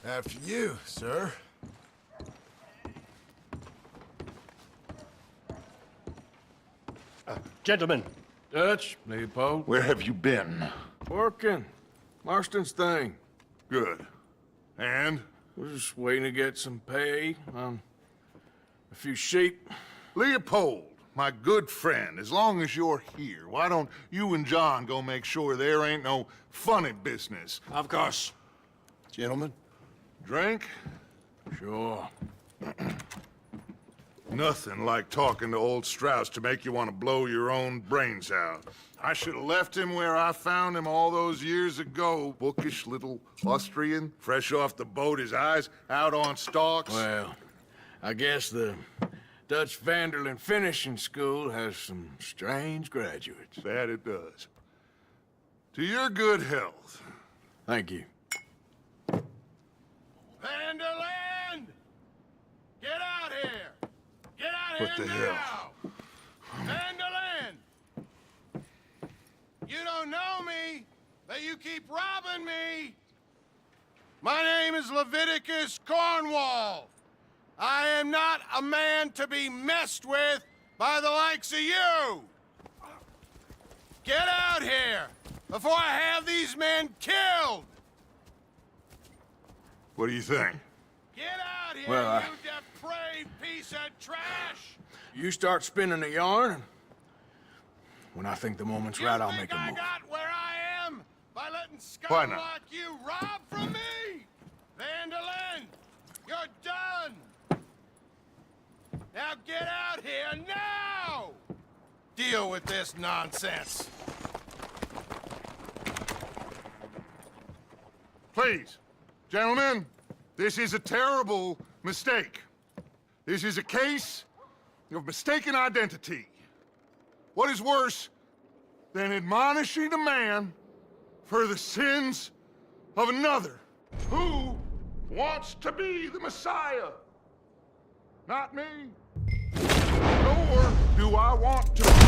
After you, sir. Gentlemen. Dutch, Leopold. Where have you been? Working. Marston's thing. Good. And? We're just waiting to get some pay on a few sheep. Leopold, my good friend, as long as you're here, why don't you and John go make sure there ain't no funny business? Of course. Gentlemen. Drink? Sure. Nothing like talking to old Strauss to make you want to blow your own brains out. I should have left him where I found him all those years ago. Bookish little Austrian, fresh off the boat, his eyes out on stalks. Well, I guess the Dutch Vanderlyn Finishing School has some strange graduates. That it does. To your good health. Thank you. Vanderland! Get out here! Get out What here the now! hell? Vanderland! You don't know me, but you keep robbing me! My name is Leviticus Cornwall. I am not a man to be messed with by the likes of you! Get out here before I have these men killed! What do you think? Get out here, Well, you depraved piece of trash! You start spinning a yarn, when I think the moment's right, I'll You make think a I move. got where I am by letting Why scum not? like you rob from me? Vanderlyn, you're done! Now get out here now! Deal with this nonsense. Please, gentlemen, this is a terrible mistake. This is a case of mistaken identity. What is worse than admonishing a man for the sins of another? Who wants to be the Messiah? Not me. Nor do I want to.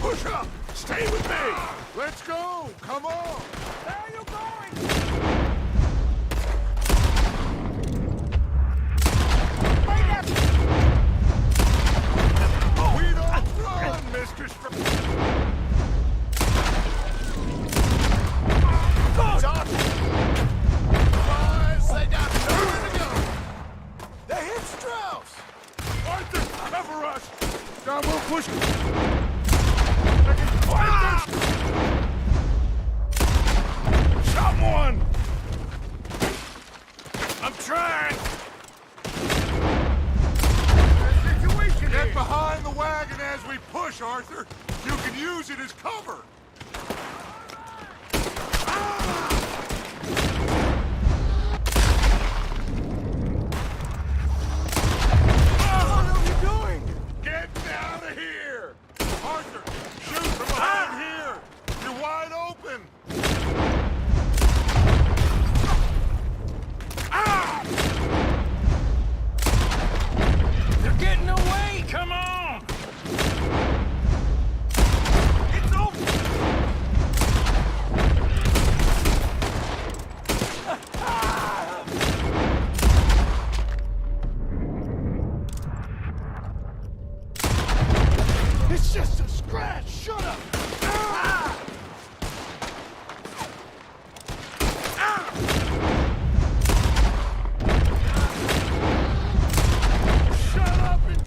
Push up! Stay with me! Let's go! Come on! Where are you going? We don't run, Mr. Boys, they got nowhere to go. They hit Strauss. Arthur, cover us! John, we'll push. Someone! I'm trying. Get behind the wagon as we push, Arthur. You can use it as cover. What are you doing? Get out of here! Arthur, shoot from behind here! You're wide open! They're getting away! Come on! It's over. It's just a scratch. Shut up. Shut up and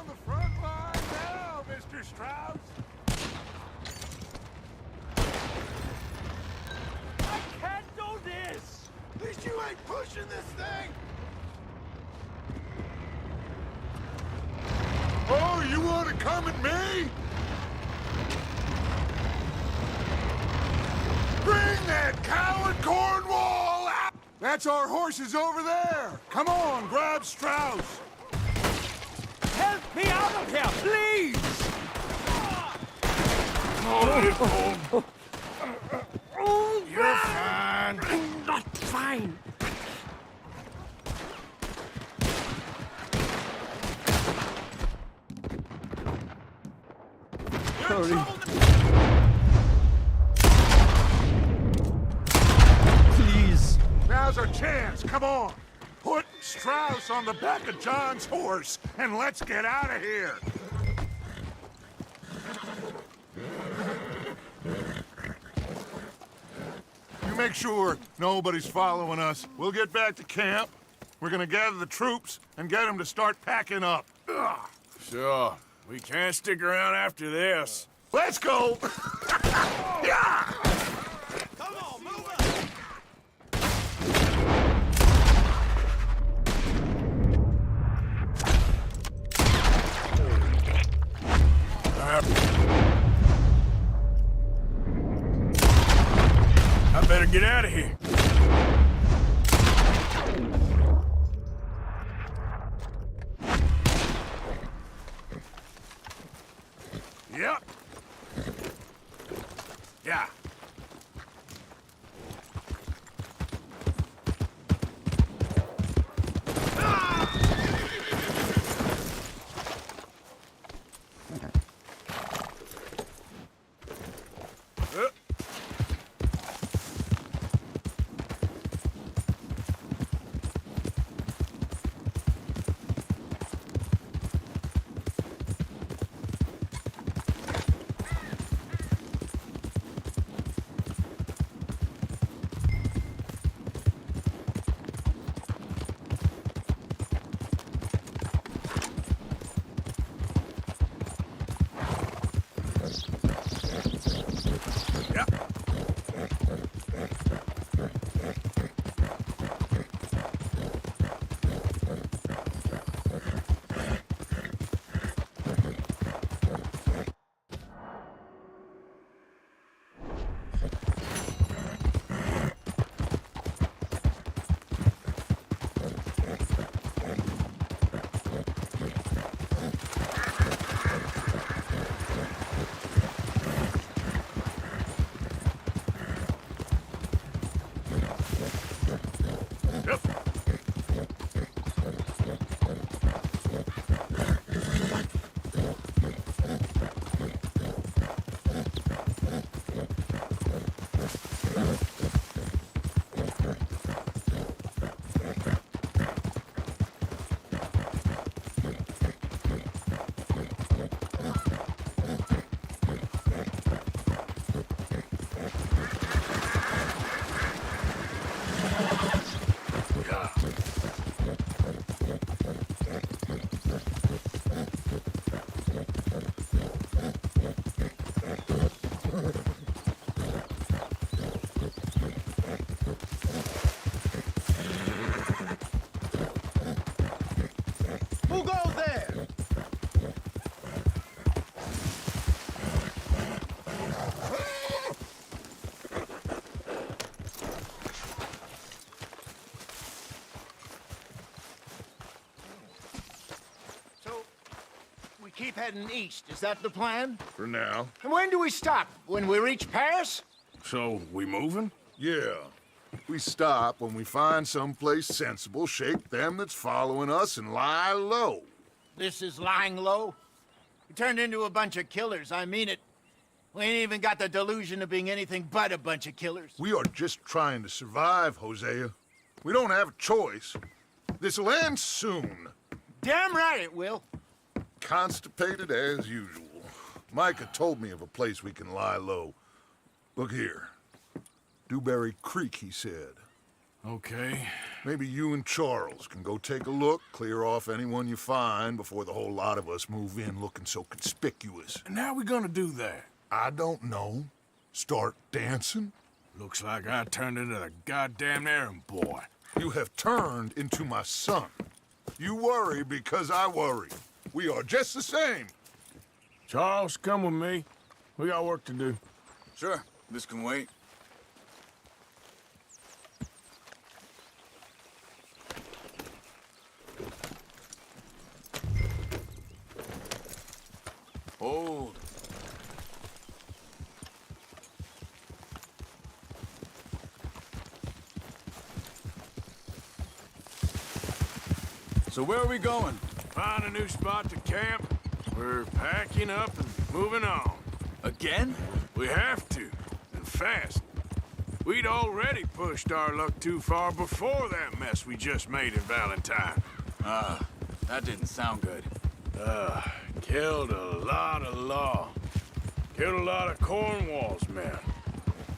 on the front line now, Mr. Strauss. I can't do this! At least you ain't pushing this thing! Oh, you want to come at me? Bring that coward Cornwall out! That's our horses over there! Come on, grab Strauss! Help me out of here, please! You're fine. I'm not fine. Please. Now's our chance, come on! Put Strauss on the back of John's horse, and let's get out of here! You make sure nobody's following us. We'll get back to camp. We're gonna gather the troops and get them to start packing up. Ugh. Sure. We can't stick around after this. Let's go! Yeah! Come on, move up! I better get out of here. Yep. Yeah. Who goes there? So, we keep heading east. Is that the plan? For now. And when do we stop? When we reach Paris? So, we moving? Yeah. We stop when we find someplace sensible, shake them that's following us, and lie low. This is lying low. We turned into a bunch of killers. I mean it. We ain't even got the delusion of being anything but a bunch of killers. We are just trying to survive, Hosea. We don't have a choice. This'll end soon. Damn right it will. Constipated as usual. Micah told me of a place we can lie low. Look here. Dewberry Creek, he said. Okay. Maybe you and Charles can go take a look, clear off anyone you find before the whole lot of us move in looking so conspicuous. And how are we gonna do that? I don't know. Start dancing? Looks like I turned into the goddamn errand boy. You have turned into my son. You worry because I worry. We are just the same. Charles, come with me. We got work to do. Sure, this can wait. Hold. So where are we going? Find a new spot to camp. We're packing up and moving on. Again? We have to, and fast. We'd already pushed our luck too far before that mess we just made in Valentine. That didn't sound good. Killed a lot of law. Killed a lot of Cornwall's men.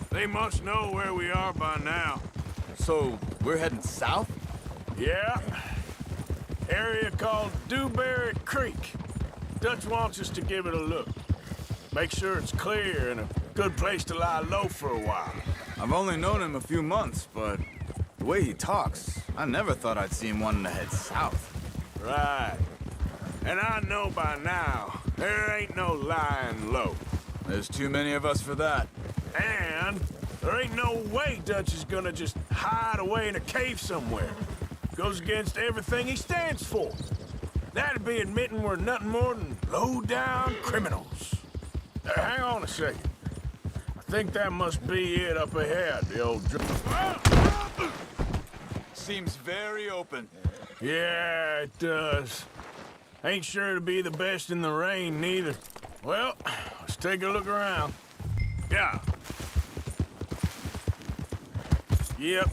They must know where we are by now. So, we're heading south? Yeah. Area called Dewberry Creek. Dutch wants us to give it a look. Make sure it's clear and a good place to lie low for a while. I've only known him a few months, but the way he talks, I never thought I'd see him wanting to head south. Right. And I know by now, there ain't no lying low. There's too many of us for that. And there ain't no way Dutch is gonna just hide away in a cave somewhere. Goes against everything he stands for. That'd be admitting we're nothing more than low-down criminals. Hang on a second. I think that must be it up ahead, the old... Seems very open. Yeah, it does. Ain't sure to be the best in the rain, neither. Well, let's take a look around. Yeah. Yep.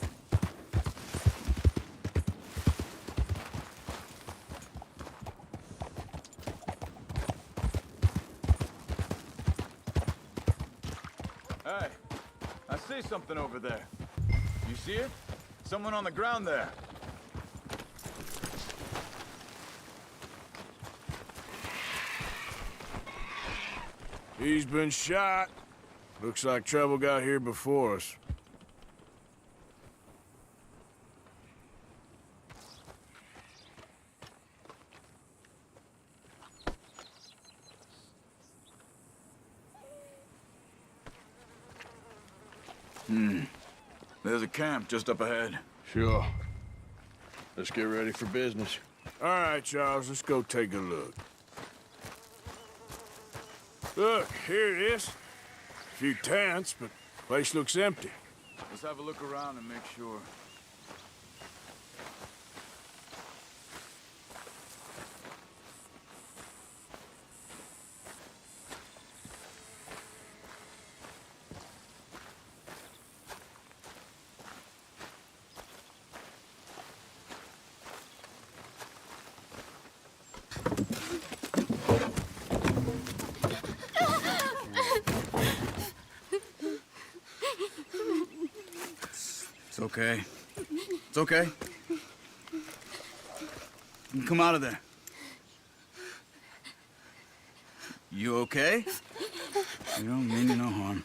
Hey, I see something over there. You see it? Someone on the ground there. He's been shot. Looks like trouble got here before us. There's a camp just up ahead. Sure. Let's get ready for business. All right, Charles, let's go take a look. Look, here it is. A few tents, but place looks empty. Let's have a look around and make sure. It's okay. It's okay. You can come out of there. You okay? You don't mean you no harm.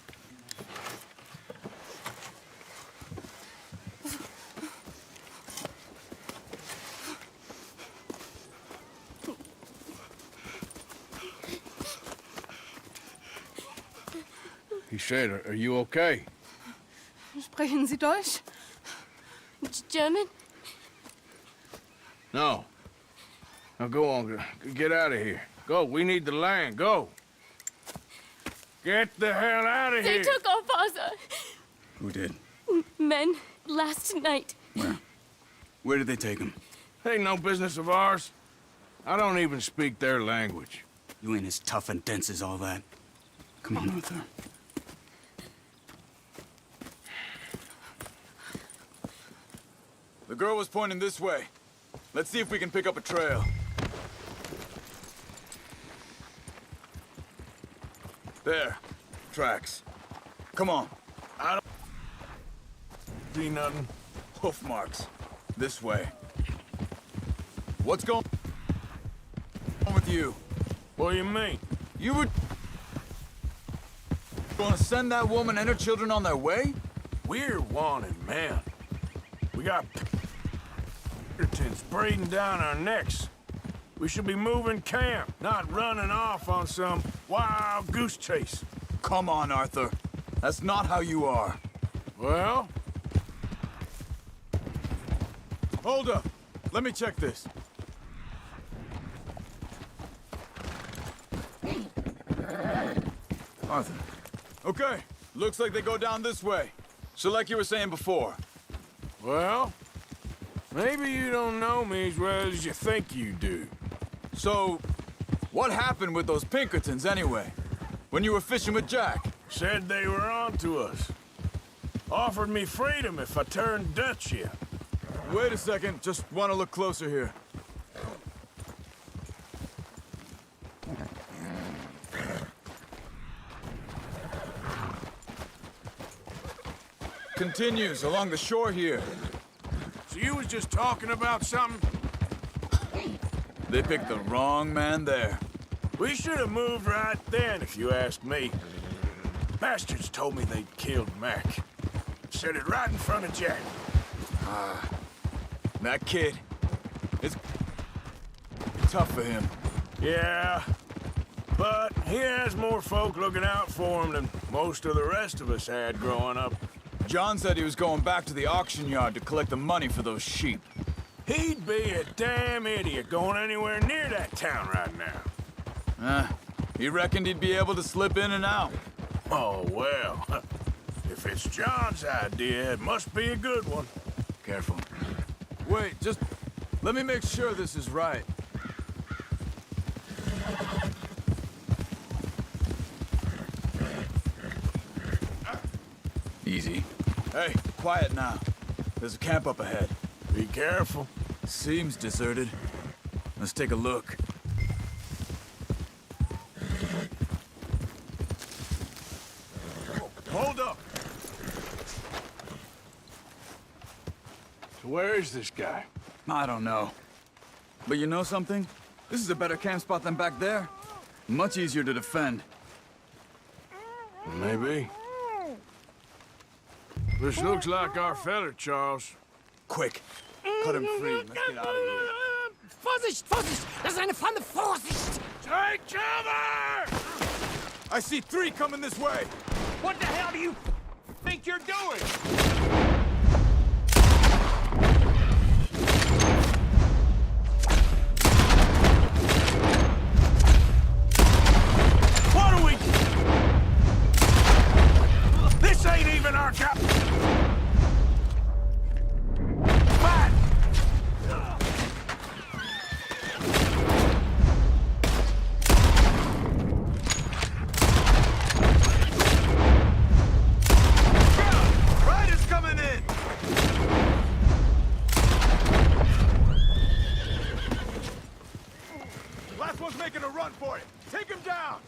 He said, are you okay? Sprechen Sie Deutsch? German? No. Now go on, get out of here. Go, we need the land, go. Get the hell out of They here. took our father. Who did? Men, last night. Where? Where did they take him? Ain't no business of ours. I don't even speak their language. You ain't as tough and dense as all that. Come on, Arthur. The girl was pointing this way. Let's see if we can pick up a trail. There. Tracks. Come on. See nothing. Hoof marks. This way. What's going on with you? What do you mean? You were gonna send that woman and her children on their way? We're wanted, man. We got Pinkertons breathing down our necks. We should be moving camp, not running off on some wild goose chase. Come on, Arthur. That's not how you are. Well, Hold up. Let me check this. Arthur. Okay. Looks like they go down this way. So like you were saying before. well, maybe you don't know me as well as you think you do. So, what happened with those Pinkertons anyway? When you were fishing with Jack? Said they were on to us. Offered me freedom if I turned Dutch yet. Wait a second. Just want to look closer here. Continues along the shore here. So you was just talking about something? They picked the wrong man there. We should have moved right then, if you ask me. Bastards told me they'd killed Mac. Said it right in front of Jack. That kid, it's tough for him. Yeah, but he has more folk looking out for him than most of the rest of us had growing up. John said he was going back to the auction yard to collect the money for those sheep. He'd be a damn idiot going anywhere near that town right now. He reckoned he'd be able to slip in and out. Oh, well. If it's John's idea, it must be a good one. Careful. Wait, just let me make sure this is right. Easy. Hey, quiet now. There's a camp up ahead. Be careful. Seems deserted. Let's take a look. Hold up. So where is this guy? I don't know. But you know something? This is a better camp spot than back there. Much easier to defend. Maybe. This looks like our fella, Charles. Quick, cut him free. Let's get out of here. Vorsicht, Vorsicht! Das ist eine Pfanne, Vorsicht! Take cover! I see 3 coming this way. What the hell do you think you're doing? What are we... This ain't even our cap... Fight! Riders coming in. Last one's making a run for it. Take him down.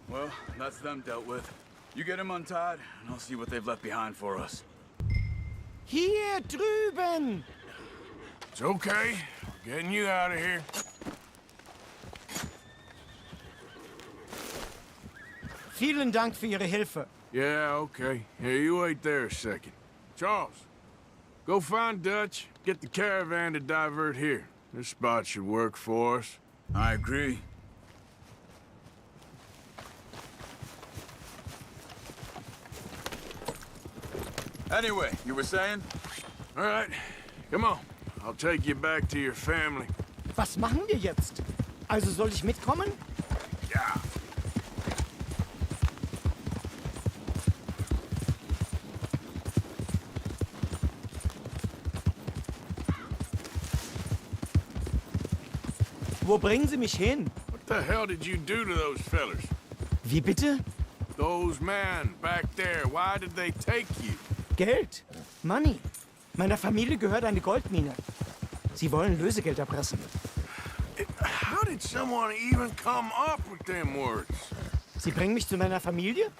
Well, that's them dealt with. You get him untied, and I'll see what they've left behind for us. Hier drüben! It's okay. We're getting you out of here. Vielen Dank für Ihre Hilfe. Yeah, okay. Here, you wait there a second. Charles, go find Dutch, get the caravan to divert here. This spot should work for us. I agree. Anyway, you were saying? All right, come on. I'll take you back to your family. Was machen wir jetzt? Also soll ich mitkommen? Yeah. Wo bringen Sie mich hin? What the hell did you do to those fellers? Wie bitte? Those men back there, why did they take you? Geld. Money. Meiner Familie gehört eine Goldmine. Sie wollen Lösegeld erpressen. How did someone even come up with them words? Sie bringen mich zu meiner Familie?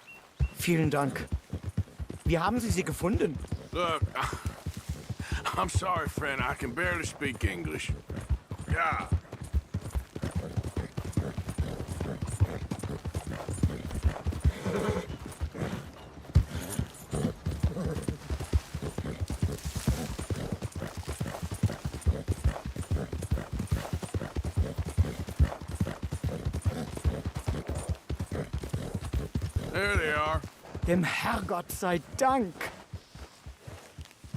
Vielen Dank. Wie haben Sie sie gefunden? Look, I'm sorry, friend. I can barely speak English. Yeah. There they are. Dem Herrgott sei Dank.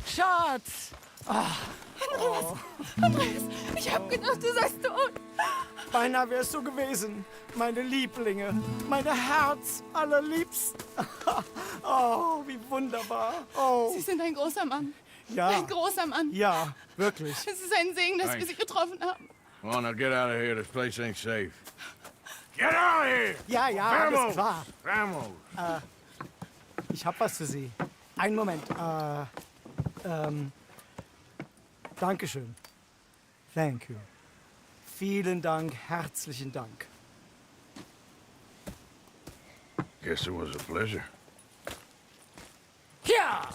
Schatz! Andreas, ich hab gedacht, du seist tot. Beinahe wärst du gewesen. Meine Lieblinge. Meine Herz allerliebsten. Oh, wie wunderbar. Oh, Sie sind ein großer Mann. ja. Ein großer Mann. Ja, wirklich. Es ist ein Segen, dass wir Sie getroffen haben. Come on, now get out of here. This place ain't safe. Get out of here! Ja, ja, alles Vamos! klar. Vamos! Ich hab was für Sie. Einen Moment. Dankeschön. Thank you. Vielen Dank, herzlichen Dank. Guess it was a pleasure. Ja!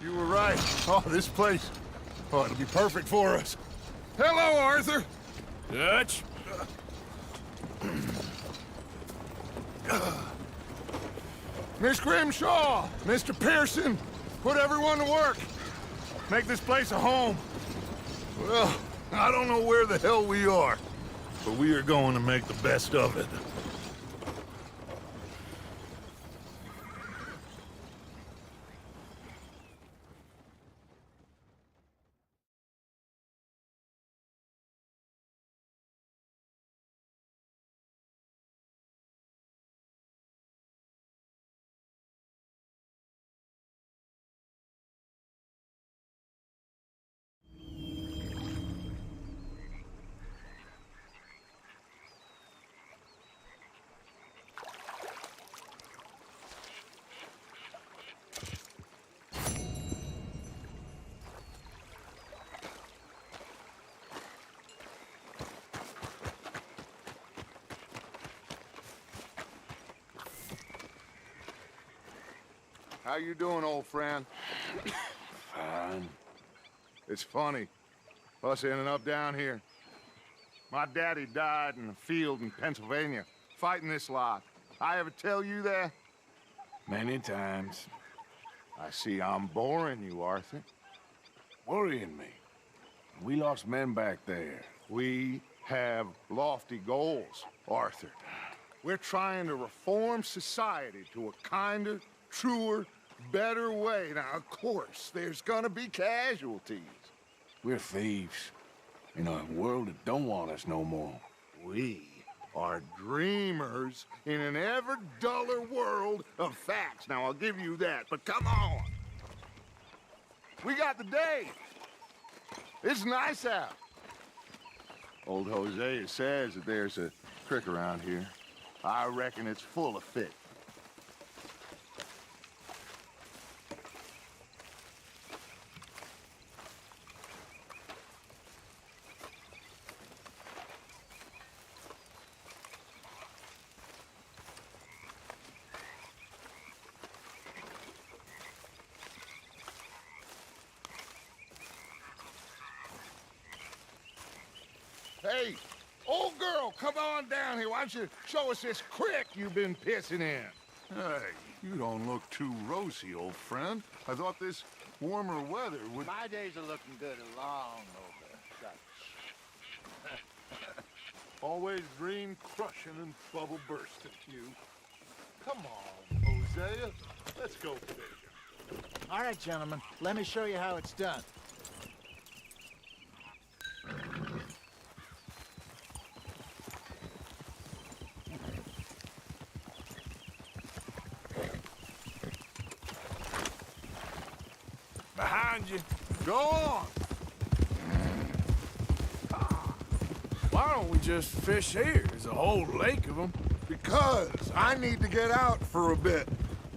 You were right. Oh, this place. Oh, it'll be perfect for us. Hello, Arthur. Dutch? Miss Grimshaw, Mr. Pearson, put everyone to work. Make this place a home. Well, I don't know where the hell we are, but we are going to make the best of it. How you doing, old friend? Fine. It's funny, us ending up down here. My daddy died in a field in Pennsylvania, fighting this lot. I ever tell you that? Many times. I see I'm boring you, Arthur. Worrying me. We lost men back there. We have lofty goals, Arthur. We're trying to reform society to a kinder, truer, better way. Now, of course, there's gonna be casualties. We're thieves. In a world that don't want us no more. We are dreamers in an ever duller world of facts. Now, I'll give you that, but come on. We got the day. It's nice out. Old Hosea says that there's a creek around here. I reckon it's full of fish. Hey, old girl, come on down here. Why don't you show us this creek you've been pissing in? Hey, you don't look too rosy, old friend. I thought this warmer weather would... My days are looking good along over such. Always dream crushing and bubble bursting, you. Come on, Hosea. Let's go fishing. All right, gentlemen, let me show you how it's done. Behind you. Go on. Why don't we just fish here? There's a whole lake of them. Because I need to get out for a bit.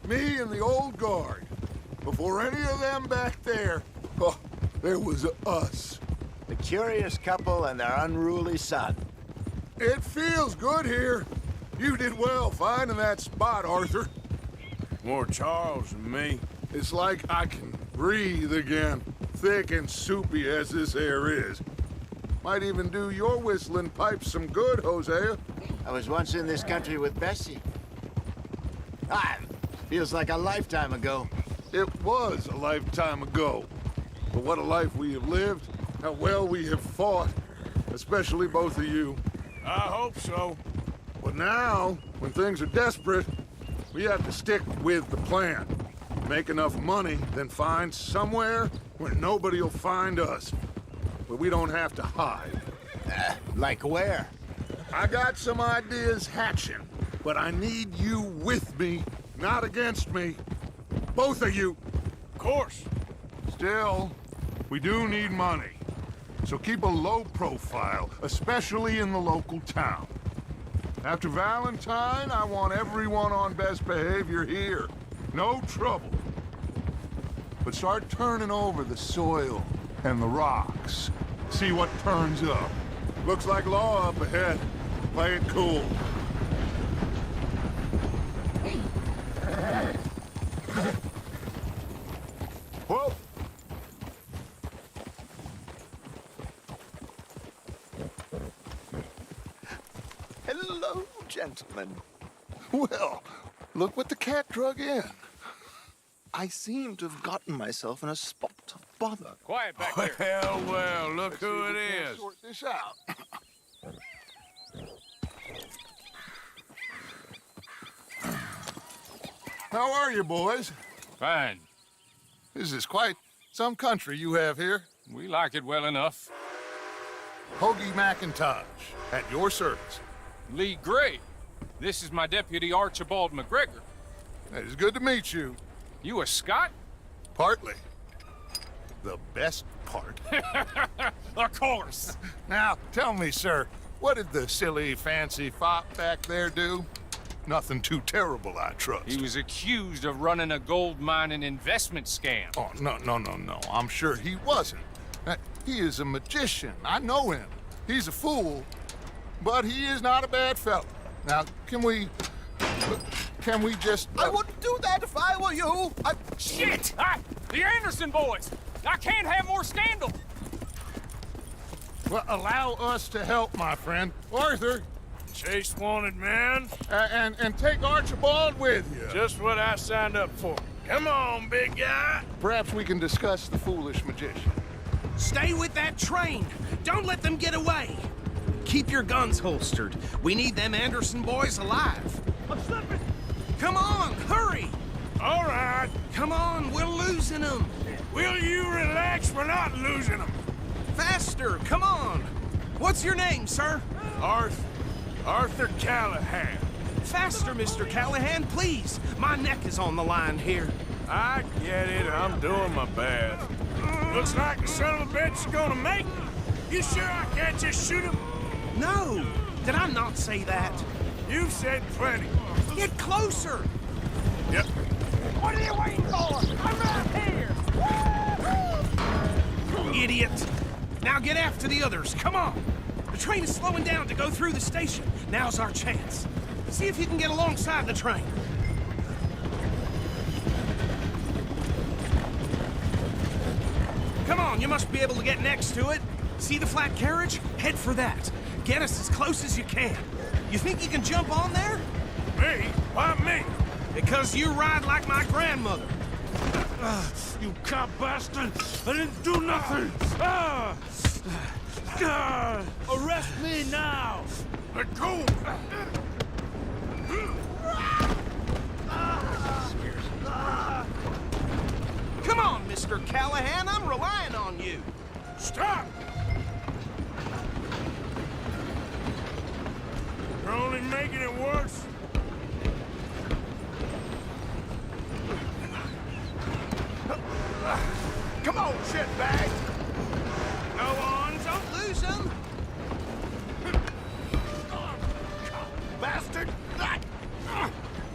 Me and the old guard. before any of them back there, oh, there was us. The curious couple and their unruly son. It feels good here. You did well finding that spot, Arthur. More Charles than me. It's like I can breathe again, thick and soupy as this air is. Might even do your whistling pipes some good, Hosea. I was once in this country with Bessie. Feels like a lifetime ago. It was a lifetime ago. But what a life we have lived, how well we have fought, especially both of you. I hope so. But now, when things are desperate, we have to stick with the plan. Make enough money, then find somewhere where nobody will find us. Where we don't have to hide. Like where? I got some ideas hatching, but I need you with me, not against me. Both of you. Of course. Still, we do need money. So keep a low profile, especially in the local town. After Valentine, I want everyone on best behavior here. No trouble. But start turning over the soil and the rocks. See what turns up. Looks like law up ahead. Play it cool. Whoa! Hello, gentlemen. Well, look what the cat drug in. I seem to have gotten myself in a spot of bother. Quiet back there. Well, look who it is. Sort this out. How are you, boys? Fine. This is quite some country you have here. We like it well enough. Hoagie McIntosh, at your service. Lee Gray. This is my deputy, Archibald McGregor. It is good to meet you. You a Scot? Partly. The best part. Of course. Now, tell me, sir, what did the silly, fancy fop back there do? Nothing too terrible, I trust. He was accused of running a gold mining investment scam. Oh, no. I'm sure he wasn't. He is a magician. I know him. He's a fool, but he is not a bad fellow. Now, can we just... I wouldn't do that if I were you. Shit! The Anderson boys! I can't have more scandal! Well, allow us to help, my friend. Arthur, Chase wanted man. and take Archibald with you. Just what I signed up for. Come on, big guy. Perhaps we can discuss the foolish magician. Stay with that train. Don't let them get away. Keep your guns holstered. We need them Anderson boys alive. I'm slipping. Come on, hurry. All right. Come on, we're losing them. Will you relax? We're not losing them. Faster, come on. What's your name, sir? Arthur Callahan. Faster, Mr. Callahan, please. My neck is on the line here. I get it. I'm doing my best. Looks like the son of a bitch is gonna make it. You sure I can't just shoot him? No, did I not say that? You've said plenty. Get closer. Yep. What are you waiting for? I'm right here. Idiot. Now get after the others. Come on. The train is slowing down to go through the station. Now's our chance. See if you can get alongside the train. Come on, you must be able to get next to it. See the flat carriage? Head for that. Get us as close as you can. You think you can jump on there? Me? Why me? Because you ride like my grandmother. You cop bastard! I didn't do nothing! Arrest me now! Let go! Come on, Mr. Callahan, I'm relying on you. Stop! You're only making it worse. Come on, shitbag! Go on, don't lose them. Bastard!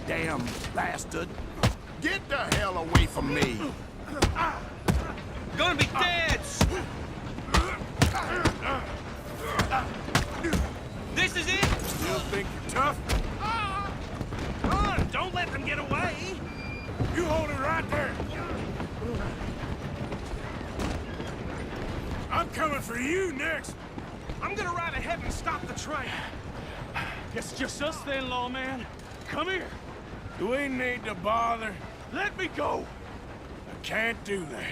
Damn bastard. Get down! the hell away from me! Gonna be dead! This is it? Still think you're tough? Run! Don't let them get away! You hold it right there. I'm coming for you next. I'm gonna ride ahead and stop the train. It's just us then, lawman. Come here. Do we need to bother? Let me go. I can't do that.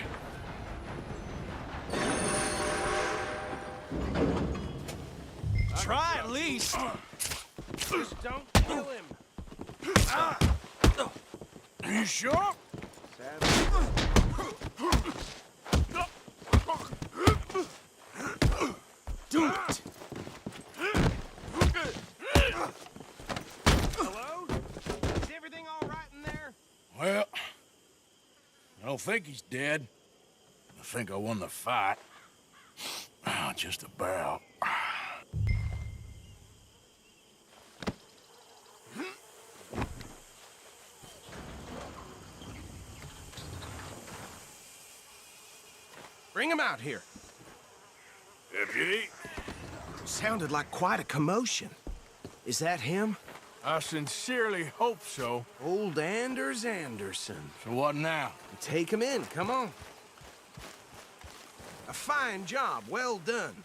Try at least. Just don't kill him. You sure? Do it. Hello? Is everything all right in there? Well, I don't think he's dead. I think I won the fight. Just about. Bring him out here. Deputy, Sounded like quite a commotion. Is that him? I sincerely hope so. Old Anders Anderson. So what now? Take him in, come on. A fine job, well done.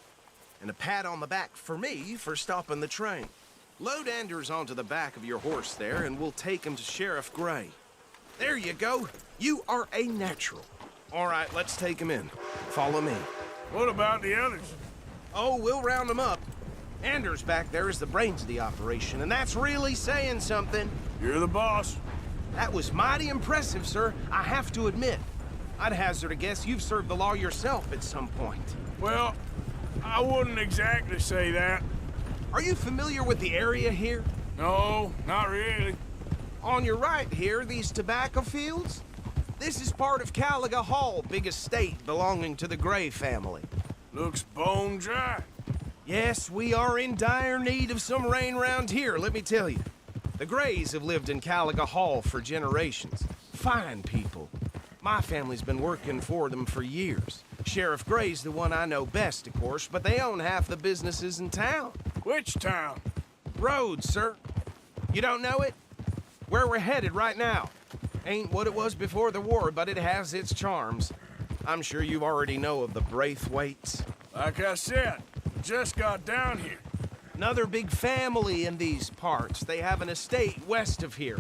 And a pat on the back for me for stopping the train. Load Anders onto the back of your horse there, and we'll take him to Sheriff Gray. There you go. You are a natural. All right, let's take him in. Follow me. What about the others? Oh, we'll round them up. Anders back there is the brains of the operation, and that's really saying something. You're the boss. That was mighty impressive, sir. I have to admit. I'd hazard a guess you've served the law yourself at some point. Well, I wouldn't exactly say that. Are you familiar with the area here? No, not really. On your right here, these tobacco fields? This is part of Caliga Hall, big estate belonging to the Gray family. Looks bone dry. Yes, we are in dire need of some rain round here, let me tell you. The Grays have lived in Caliga Hall for generations. Fine people. My family's been working for them for years. Sheriff Gray's the one I know best, of course, but they own half the businesses in town. Which town? Rhodes, sir. You don't know it? Where we're headed right now. Ain't what it was before the war, but it has its charms. I'm sure you already know of the Braithwaites. Like I said, just got down here. Another big family in these parts. They have an estate west of here.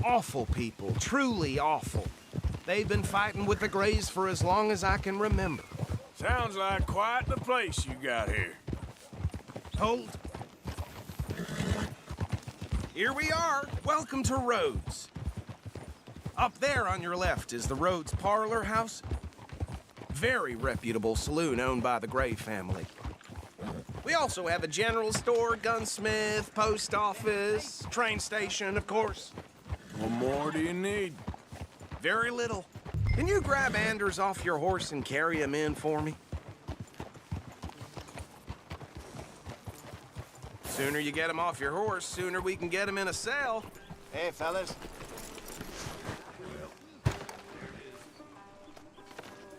Awful people, truly awful. They've been fighting with the Grays for as long as I can remember. Sounds like quite the place you got here. Hold. Here we are. Welcome to Rhodes. Up there on your left is the Rhodes Parlor House. Very reputable saloon owned by the Gray family. We also have a general store, gunsmith, post office, train station, of course. What more do you need? Very little. Can you grab Anders off your horse and carry him in for me? Sooner you get him off your horse, sooner we can get him in a cell. Hey, fellas.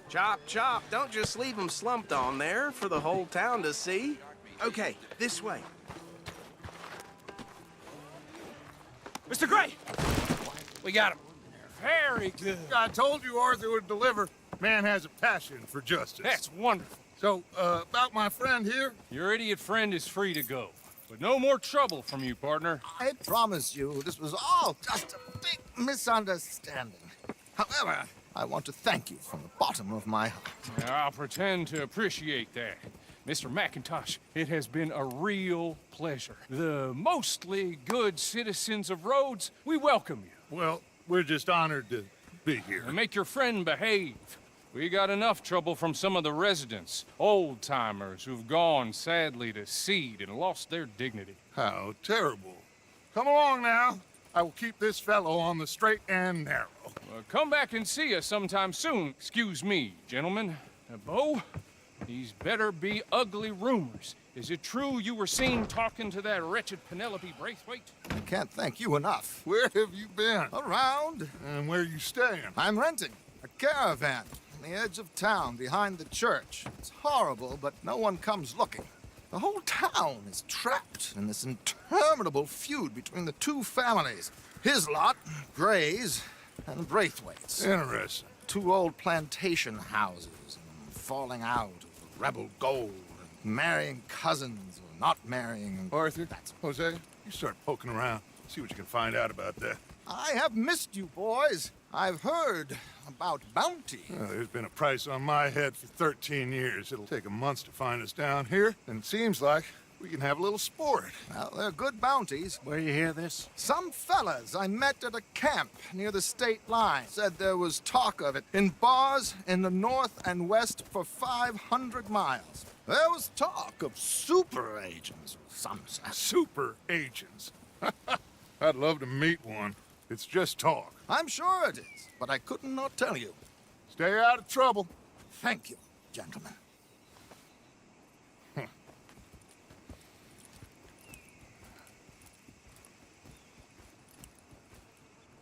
Chop, chop. Don't just leave him slumped on there for the whole town to see. Okay, this way. Mr. Gray! We got him. Very good. I told you Arthur would deliver. Man has a passion for justice. That's wonderful. So, about my friend here? Your idiot friend is free to go. But no more trouble from you, partner. I promise you, this was all just a big misunderstanding. However, I want to thank you from the bottom of my heart. I'll pretend to appreciate that. Mr. McIntosh, it has been a real pleasure. The mostly good citizens of Rhodes, we welcome you. Well, we're just honored to be here. And make your friend behave. We got enough trouble from some of the residents, old-timers who've gone, sadly, to seed and lost their dignity. How terrible. Come along now. I will keep this fellow on the straight and narrow. Come back and see us sometime soon. Excuse me, gentlemen. Bo, These better be ugly rumors. Is it true you were seen talking to that wretched Penelope Braithwaite? I can't thank you enough. Where have you been? Around. And where you staying? I'm renting a caravan on the edge of town behind the church. It's horrible, but no one comes looking. The whole town is trapped in this interminable feud between the two families. His lot, Gray's, and Braithwaite's. Interesting. Two old plantation houses, and falling out of the rebel gold, and marrying cousins or not marrying. And Arthur, Jose, you start poking around. See what you can find out about that. I have missed you, boys. I've heard about bounty. There's been a price on my head for 13 years. It'll take 'em months to find us down here, and it seems like we can have a little sport. Well, they're good bounties. Where you hear this? Some fellas I met at a camp near the state line said there was talk of it in bars in the north and west for 500 miles. There was talk of super agents, some said. Super agents. I'd love to meet one. It's just talk. I'm sure it is, but I couldn't not tell you. Stay out of trouble. Thank you, gentlemen.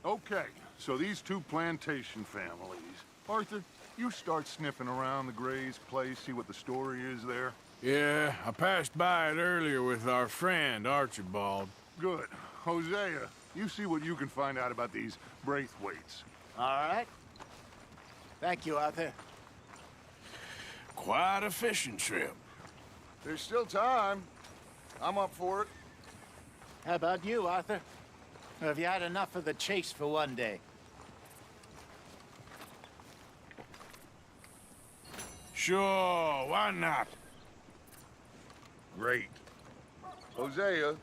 Okay, so these two plantation families. Arthur, you start sniffing around the Gray's place, see what the story is there. Yeah, I passed by it earlier with our friend, Archibald. Good. Hosea, you see what you can find out about these Braithwaites. All right. Thank you, Arthur. Quite a fishing trip. There's still time. I'm up for it. How about you, Arthur? Or have you had enough of the chase for one day? Sure, why not? Great. Hosea,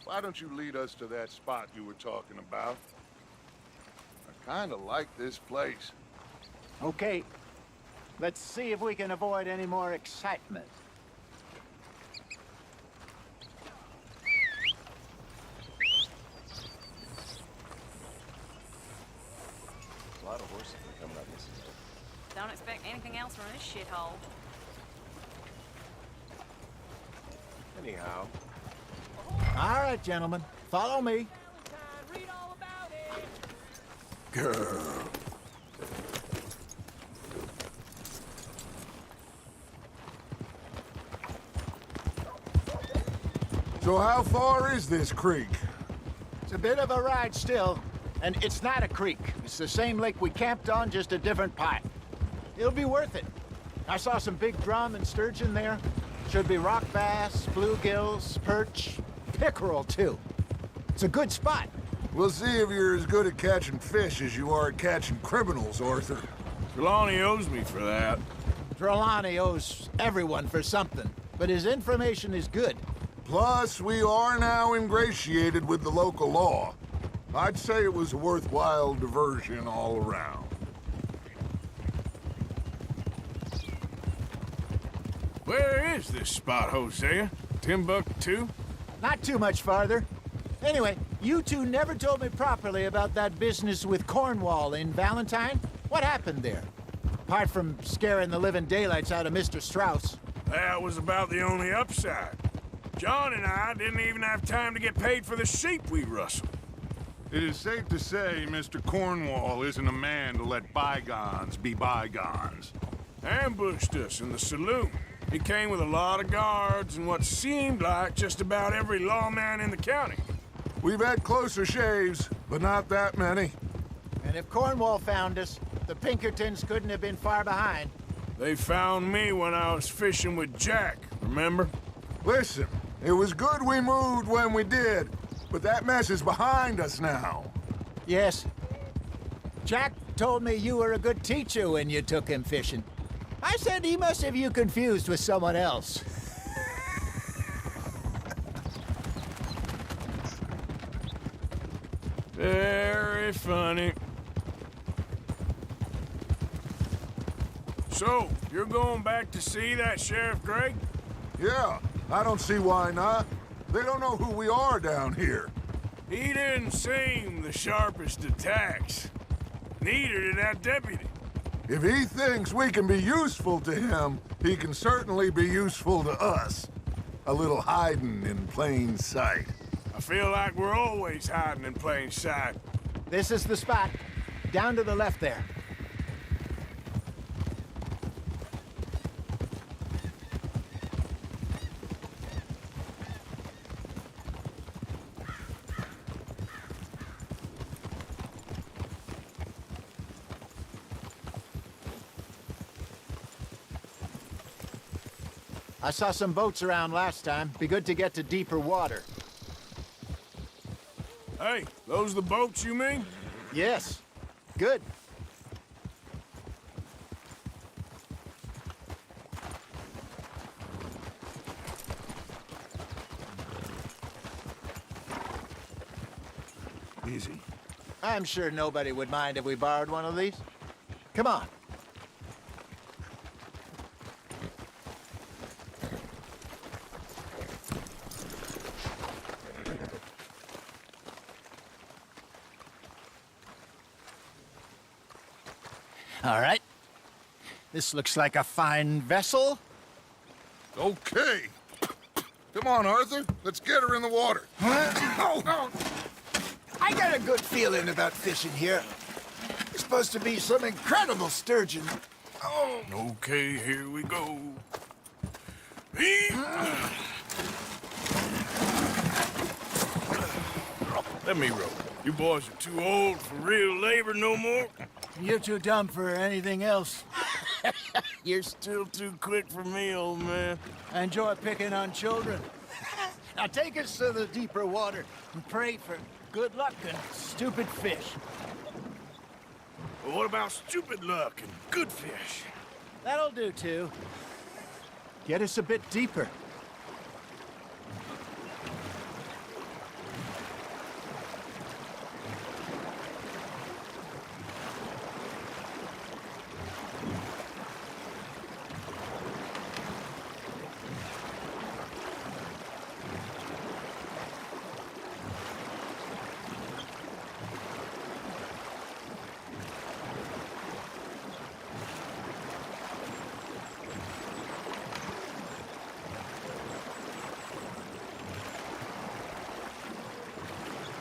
why don't you lead us to that spot you were talking about? I kind of like this place. Okay. Let's see if we can avoid any more excitement. A lot of horses coming up this way. Don't expect anything else from this shithole. Anyhow, All right, gentlemen. Follow me. Girl. So how far is this creek? It's a bit of a ride still, and it's not a creek. It's the same lake we camped on, just a different part. It'll be worth it. I saw some big drum and sturgeon there. Should be rock bass, bluegills, perch, pickerel too. It's a good spot. We'll see if you're as good at catching fish as you are at catching criminals, Arthur. Trelawney owes me for that. Trelawney owes everyone for something, but his information is good. Plus, we are now ingratiated with the local law. I'd say it was a worthwhile diversion all around. Where is this spot, Hosea? Timbuktu? Not too much farther. Anyway, you two never told me properly about that business with Cornwall in Valentine. What happened there? Apart from scaring the living daylights out of Mr. Strauss. That was about the only upside. John and I didn't even have time to get paid for the sheep we rustled. It is safe to say Mr. Cornwall isn't a man to let bygones be bygones. Ambushed us in the saloon. He came with a lot of guards and what seemed like just about every lawman in the county. We've had closer shaves, but not that many. And if Cornwall found us, the Pinkertons couldn't have been far behind. They found me when I was fishing with Jack, remember? Listen, it was good we moved when we did, but that mess is behind us now. Yes. Jack told me you were a good teacher when you took him fishing. I said he must have you confused with someone else. Very funny. So, you're going back to see that Sheriff Gray? Yeah, I don't see why not. They don't know who we are down here. He didn't seem the sharpest attacks. Neither did that deputy. If he thinks we can be useful to him, he can certainly be useful to us. A little hiding in plain sight. I feel like we're always hiding in plain sight. This is the spot. Down to the left there. I saw some boats around last time. Be good to get to deeper water. Hey, those the boats you mean? Yes. Good. Easy. I'm sure nobody would mind if we borrowed one of these. Come on. All right. This looks like a fine vessel. Okay. Come on, Arthur. Let's get her in the water. Oh, I got a good feeling about fishing here. It's supposed to be some incredible sturgeon. Oh, Okay, here we go. Let me row. You boys are too old for real labor no more. You're too dumb for anything else. You're still too quick for me, old man. I enjoy picking on children. Now take us to the deeper water and pray for good luck and stupid fish. But what about stupid luck and good fish? That'll do too. Get us a bit deeper.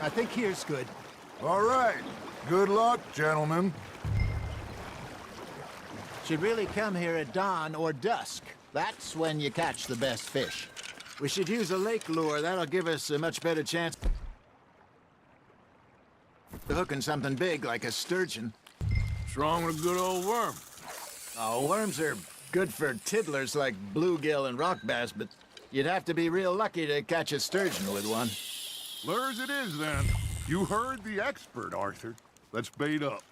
I think here's good. All right. Good luck, gentlemen. Should really come here at dawn or dusk. That's when you catch the best fish. We should use a lake lure. That'll give us a much better chance of hooking something big like a sturgeon. What's wrong with a good old worm? Oh, worms are good for tiddlers like bluegill and rock bass, but you'd have to be real lucky to catch a sturgeon with one. Lures it is, then. You heard the expert, Arthur. Let's bait up.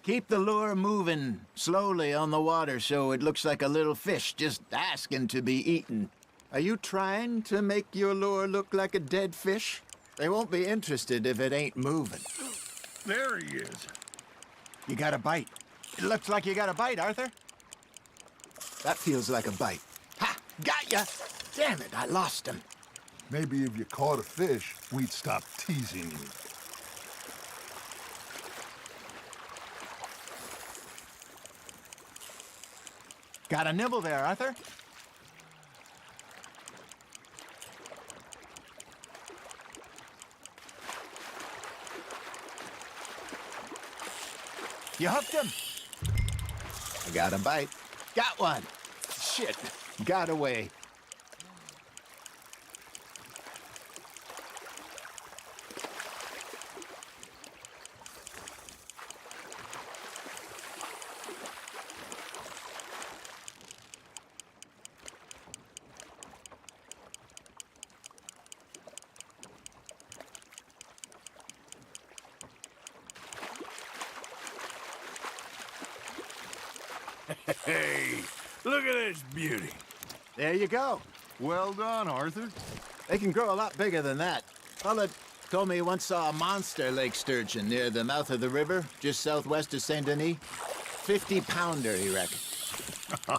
Keep the lure moving slowly on the water so it looks like a little fish just asking to be eaten. Are you trying to make your lure look like a dead fish? They won't be interested if it ain't moving. There he is. You got a bite. It looks like you got a bite, Arthur. That feels like a bite. Ha! Got ya! Damn it, I lost him. Maybe if you caught a fish, we'd stop teasing you. Got a nibble there, Arthur. You hooked him. I got a bite. Got one. Shit. Got away. Hey, look at this beauty. There you go. Well done, Arthur. They can grow a lot bigger than that. Fella told me he once saw a monster lake sturgeon near the mouth of the river, just southwest of Saint Denis. 50-pounder, he reckoned.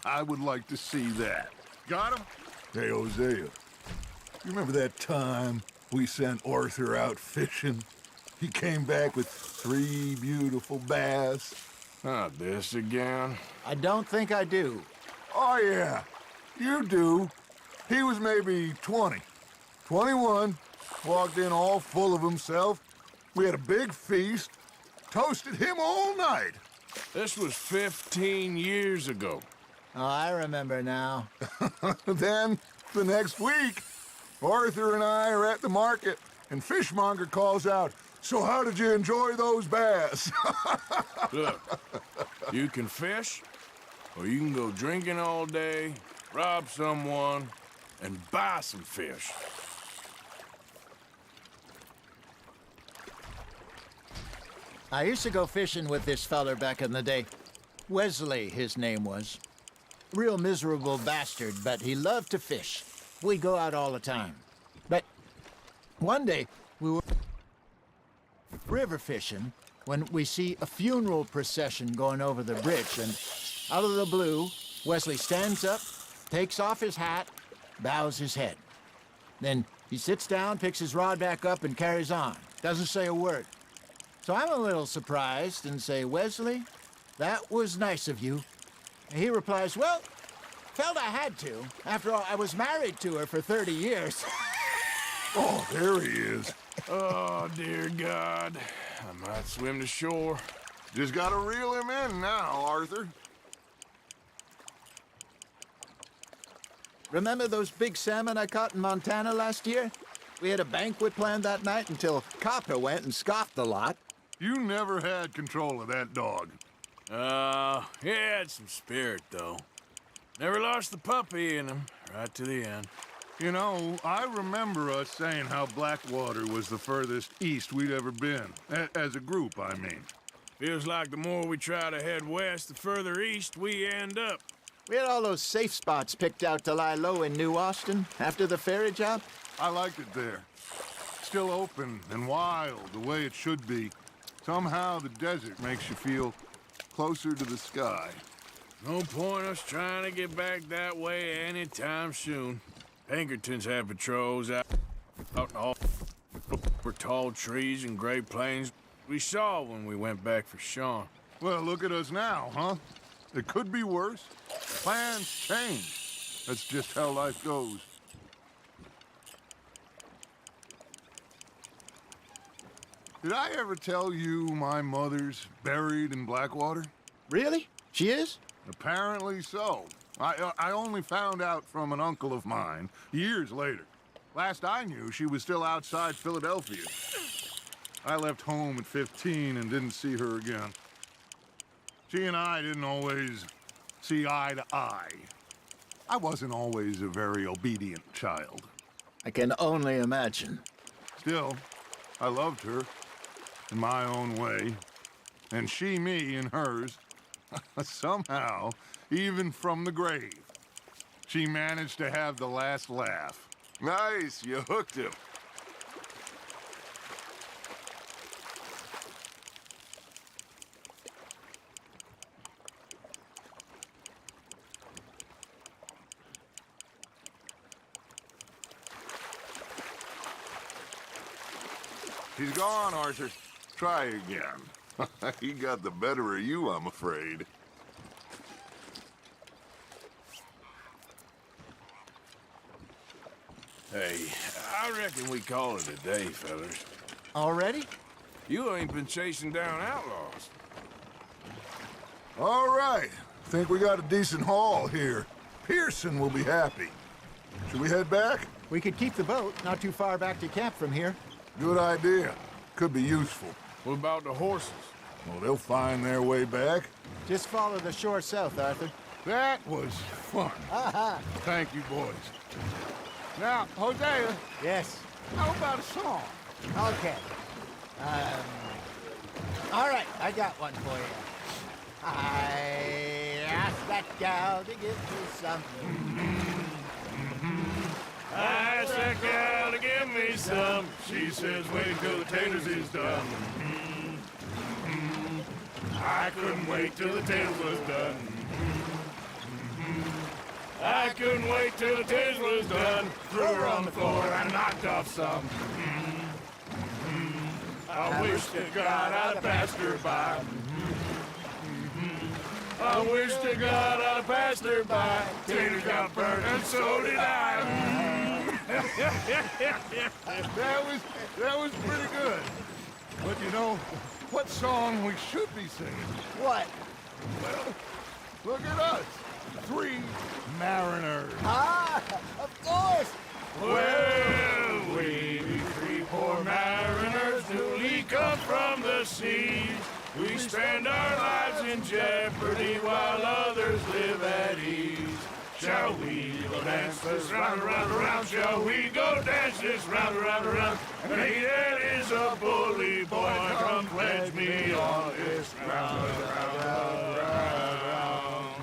I would like to see that. Got him? Hey, Hosea. You remember that time we sent Arthur out fishing? He came back with 3 beautiful bass. Not this again. I don't think I do. Oh, yeah. You do. He was maybe 20. 21. Walked in all full of himself. We had a big feast. Toasted him all night. This was 15 years ago. Oh, I remember now. Then, the next week, Arthur and I are at the market, and Fishmonger calls out, "So how did you enjoy those bass?" Look, you can fish, or you can go drinking all day, rob someone, and buy some fish. I used to go fishing with this feller back in the day. Wesley, his name was. Real miserable bastard, but he loved to fish. We'd go out all the time. But one day, we were river fishing when we see a funeral procession going over the bridge, and out of the blue, Wesley stands up, takes off his hat, bows his head. Then he sits down, picks his rod back up, and carries on. Doesn't say a word. So I'm a little surprised and say, "Wesley, that was nice of you." And he replies, "Well, felt I had to. After all, I was married to her for 30 years. Oh, there he is. Oh, dear God. I might swim to shore. Just gotta reel him in now, Arthur. Remember those big salmon I caught in Montana last year? We had a banquet planned that night until Copper went and scoffed the lot. You never had control of that dog. He had some spirit, though. Never lost the puppy in him, right to the end. You know, I remember us saying how Blackwater was the furthest east we'd ever been. As a group, I mean. Feels like the more we try to head west, the further east we end up. We had all those safe spots picked out to lie low in New Austin after the ferry job. I liked it there. Still open and wild, the way it should be. Somehow the desert makes you feel closer to the sky. No point us trying to get back that way anytime soon. Pinkertons have patrols out in all over tall trees and great plains we saw when we went back for Sean. Well, look at us now, huh? It could be worse. Plans change. That's just how life goes. Did I ever tell you my mother's buried in Blackwater? Really? She is? Apparently so. I only found out from an uncle of mine years later. Last I knew, she was still outside Philadelphia. I left home at 15 and didn't see her again. She and I didn't always see eye to eye. I wasn't always a very obedient child. I can only imagine. Still, I loved her in my own way, and she me in hers. Somehow, even from the grave, she managed to have the last laugh. Nice, you hooked him. He's gone, Arthur. Try again. He got the better of you, I'm afraid. Hey, I reckon we call it a day, fellas. Already? You ain't been chasing down outlaws. All right. Think we got a decent haul here. Pearson will be happy. Should we head back? We could keep the boat not too far back to camp from here. Good idea. Could be useful. What about the horses? Well, they'll find their way back. Just follow the shore south, Arthur. That was fun. Thank you, boys. Now, Hosea, Yes. how about a song? Okay. All right, I got one for you. I asked that gal to give me something. I asked that gal to give me some. She says, wait till the taters is done. I couldn't wait till the taters was done. I couldn't wait till the taters was done. Threw her on the floor and knocked off some. I wish to God I'd passed her by. I wish to God I passed her by. Tater got burnt, and so did I. That was pretty good. But you know, what song we should be singing? What? Well, look at us. 3 mariners. Ah, of course. Well, we 3 poor mariners newly come from the seas. We spend our lives in jeopardy while others live at ease. Shall we go dance this round, around, around? Shall we go dance this round, around, around? And he that is a bully boy, come pledge me on this round, round, round.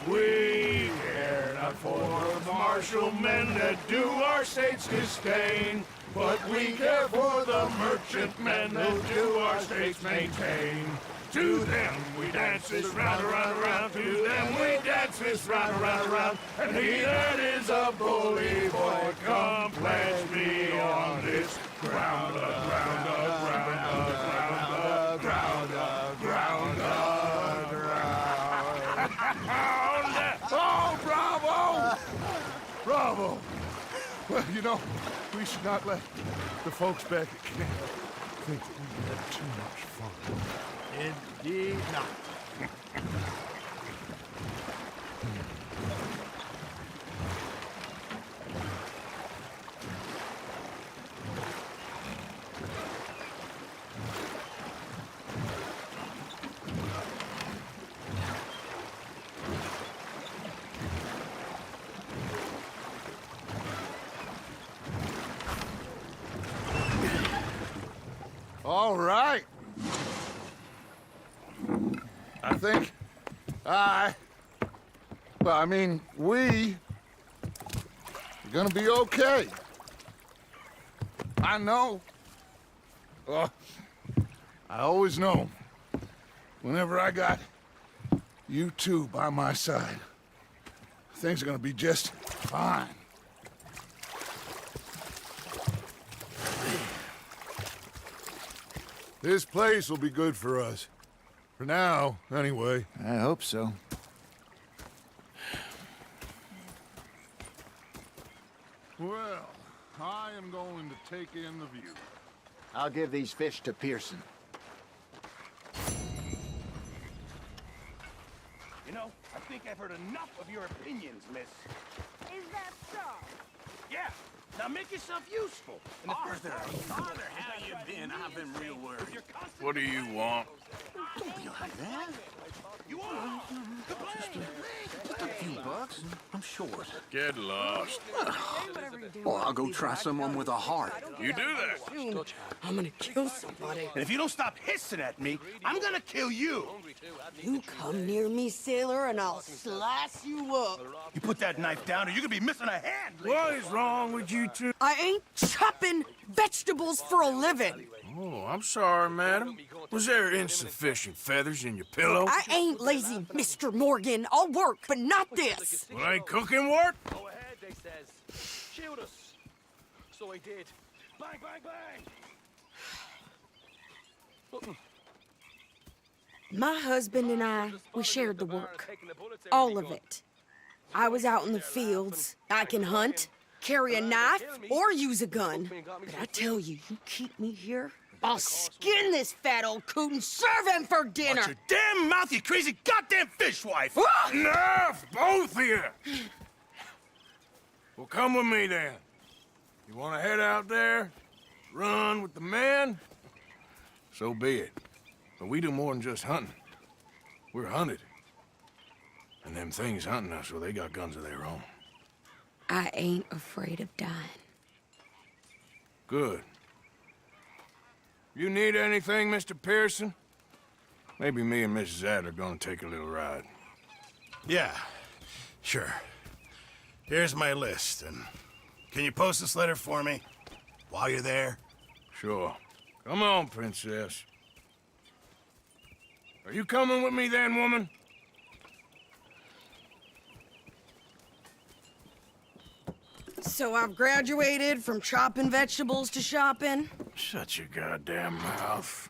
We care not for the martial men that do our states disdain, but we care for the merchantmen that do our states maintain. To them we dance this round, around, around. To them we dance this round, around, around. And he that is a bully boy, come pledge me on this ground, ground, ground, ground, ground, ground, ground. Oh, bravo! Bravo! Well, you know, we should not let the folks back at camp think that we had too much fun. Indeed not. All right. I think we are gonna be okay. I know. Oh, I always know. Whenever I got you two by my side, things are gonna be just fine. This place will be good for us. For now, anyway. I hope so. Well, I am going to take in the view. I'll give these fish to Pearson. You know, I think I've heard enough of your opinions, miss. Is that so? Yeah, now make yourself useful. Arthur, how you been? I've been real worried. What do you want? Don't be like that. You want Just a few bucks. I'm short. Get lost. Well, I'll go try someone with a heart. You do that. Soon, I'm gonna kill somebody. And if you don't stop hissing at me, I'm gonna kill you. You come near me, sailor, and I'll slice you up. You put that knife down or you're gonna be missing a hand. What is wrong with you two? I ain't chopping vegetables for a living. Oh, I'm sorry, madam. Was there insufficient feathers in your pillow? I ain't lazy, Mr. Morgan. I'll work, but not this. Well, ain't cooking work? Go ahead, they says. Shield us. So I did. Bang, bang, bang! My husband and I, we shared the work. All of it. I was out in the fields. I can hunt, carry a knife, or use a gun. But I tell you, you keep me here, I'll skin this fat old coot and serve him for dinner. Watch your damn mouth, you crazy goddamn fishwife! Enough, both of you! Well, come with me then. You want to head out there, run with the men? So be it. But we do more than just hunting. We're hunted. And them things hunting us, well, they got guns of their own. I ain't afraid of dying. Good. You need anything, Mr. Pearson? Maybe me and Mrs. Adler are gonna take a little ride. Yeah, sure. Here's my list, and can you post this letter for me while you're there? Sure. Come on, Princess. Are you coming with me then, woman? So I've graduated from chopping vegetables to shopping. Shut your goddamn mouth.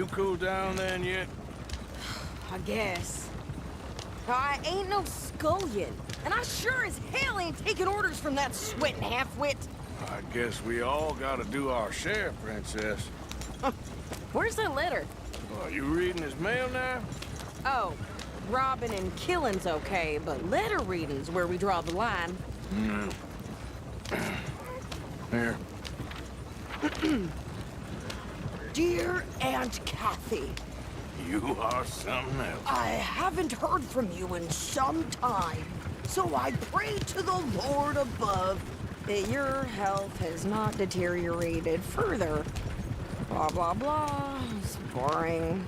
You cooled down then yet? I guess. I ain't no scullion, and I sure as hell ain't taking orders from that sweating half-wit. I guess we all gotta do our share, Princess. Where's that letter? You reading his mail now? Oh, robbing and killing's okay, but letter reading's where we draw the line. Here. Dear Aunt Kathy, You are something else. I haven't heard from you in some time, so I pray to the Lord above that your health has not deteriorated further. Blah, blah, blah. It's boring.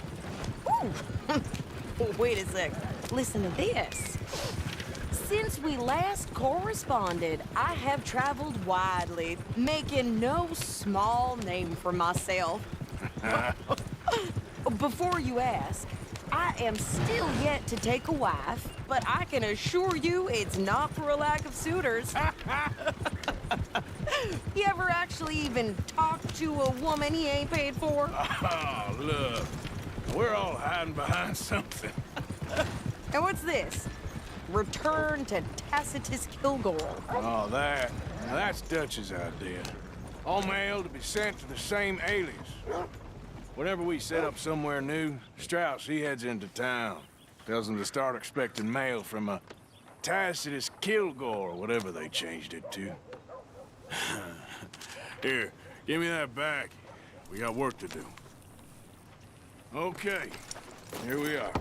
Ooh. Wait a sec. Listen to this. Since we last corresponded, I have traveled widely, making no small name for myself. Before you ask, I am still yet to take a wife, but I can assure you it's not for a lack of suitors. You ever actually even talked to a woman he ain't paid for? Oh, look. We're all hiding behind something. And what's this? Return to Tacitus Kilgore. Oh, that. Now that's Dutch's idea. All mail to be sent to the same alias. Whenever we set up somewhere new, Strauss, he heads into town. Tells them to start expecting mail from a Tacitus Kilgore, or whatever they changed it to. Here, give me that back. We got work to do. Okay, here we are.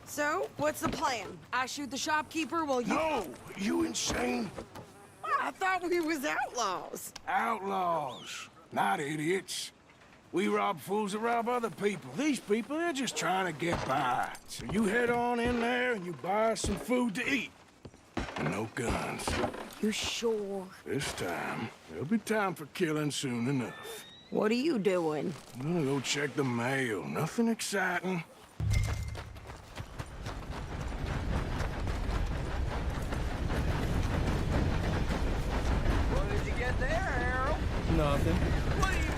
So, what's the plan? I shoot the shopkeeper while you... No! You insane? I thought we was outlaws. Outlaws, not idiots. We rob fools that rob other people. These people, they're just trying to get by. So you head on in there and you buy us some food to eat. And no guns. You sure? This time, there'll be time for killing soon enough. What are you doing? I'm gonna go check the mail. Nothing exciting. What did you get there, Harold? Nothing. What do you mean?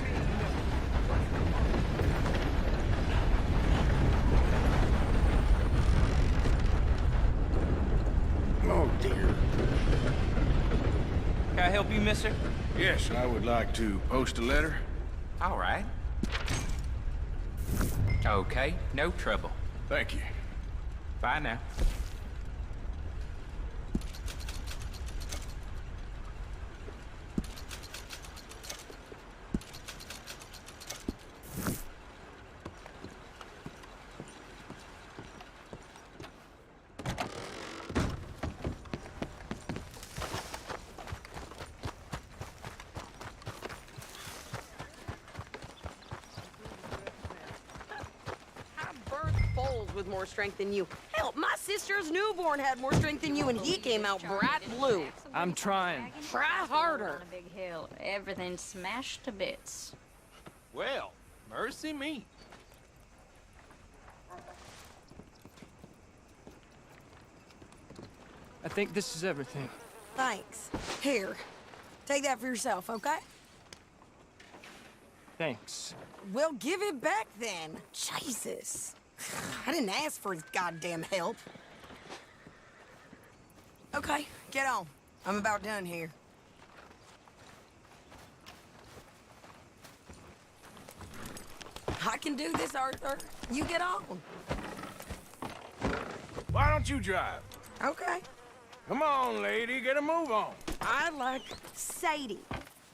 Oh, dear. Can I help you, mister? Yes, I would like to post a letter. All right. Okay, no trouble. Thank you. Bye now. With more strength than you. Hell, my sister's newborn had more strength than you, and he came out bright blue. I'm trying. Try harder. On a big hill, everything smashed to bits. Well, mercy me. I think this is everything. Thanks. Here, take that for yourself, okay? Thanks. Well, give it back then. Jesus. I didn't ask for his goddamn help. Okay, get on. I'm about done here. I can do this, Arthur. You get on. Why don't you drive? Okay. Come on, lady, get a move on. I like Sadie,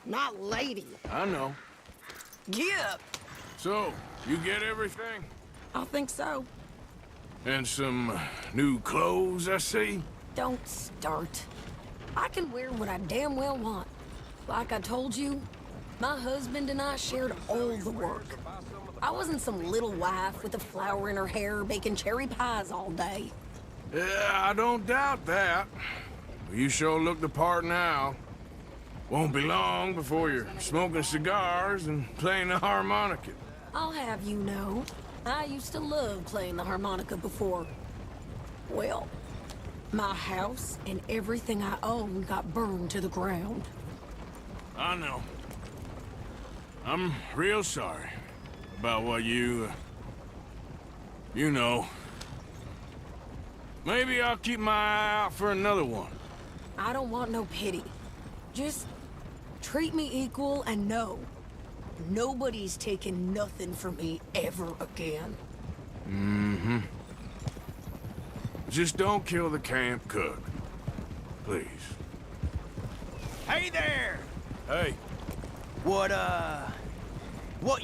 not lady. I know. Get up. So, you get everything? I think so. And some new clothes, I see? Don't start. I can wear what I damn well want. Like I told you, my husband and I shared all the work. I wasn't some little wife with a flower in her hair baking cherry pies all day. Yeah, I don't doubt that. You sure look the part now. Won't be long before you're smoking cigars and playing the harmonica. I'll have you know, I used to love playing the harmonica before. Well, my house and everything I own got burned to the ground. I know. I'm real sorry about what you You know. Maybe I'll keep my eye out for another one. I don't want no pity. Just treat me equal and know nobody's taking nothing from me ever again. Mm-hmm. Just don't kill the camp cook. Please. Hey there! Hey, What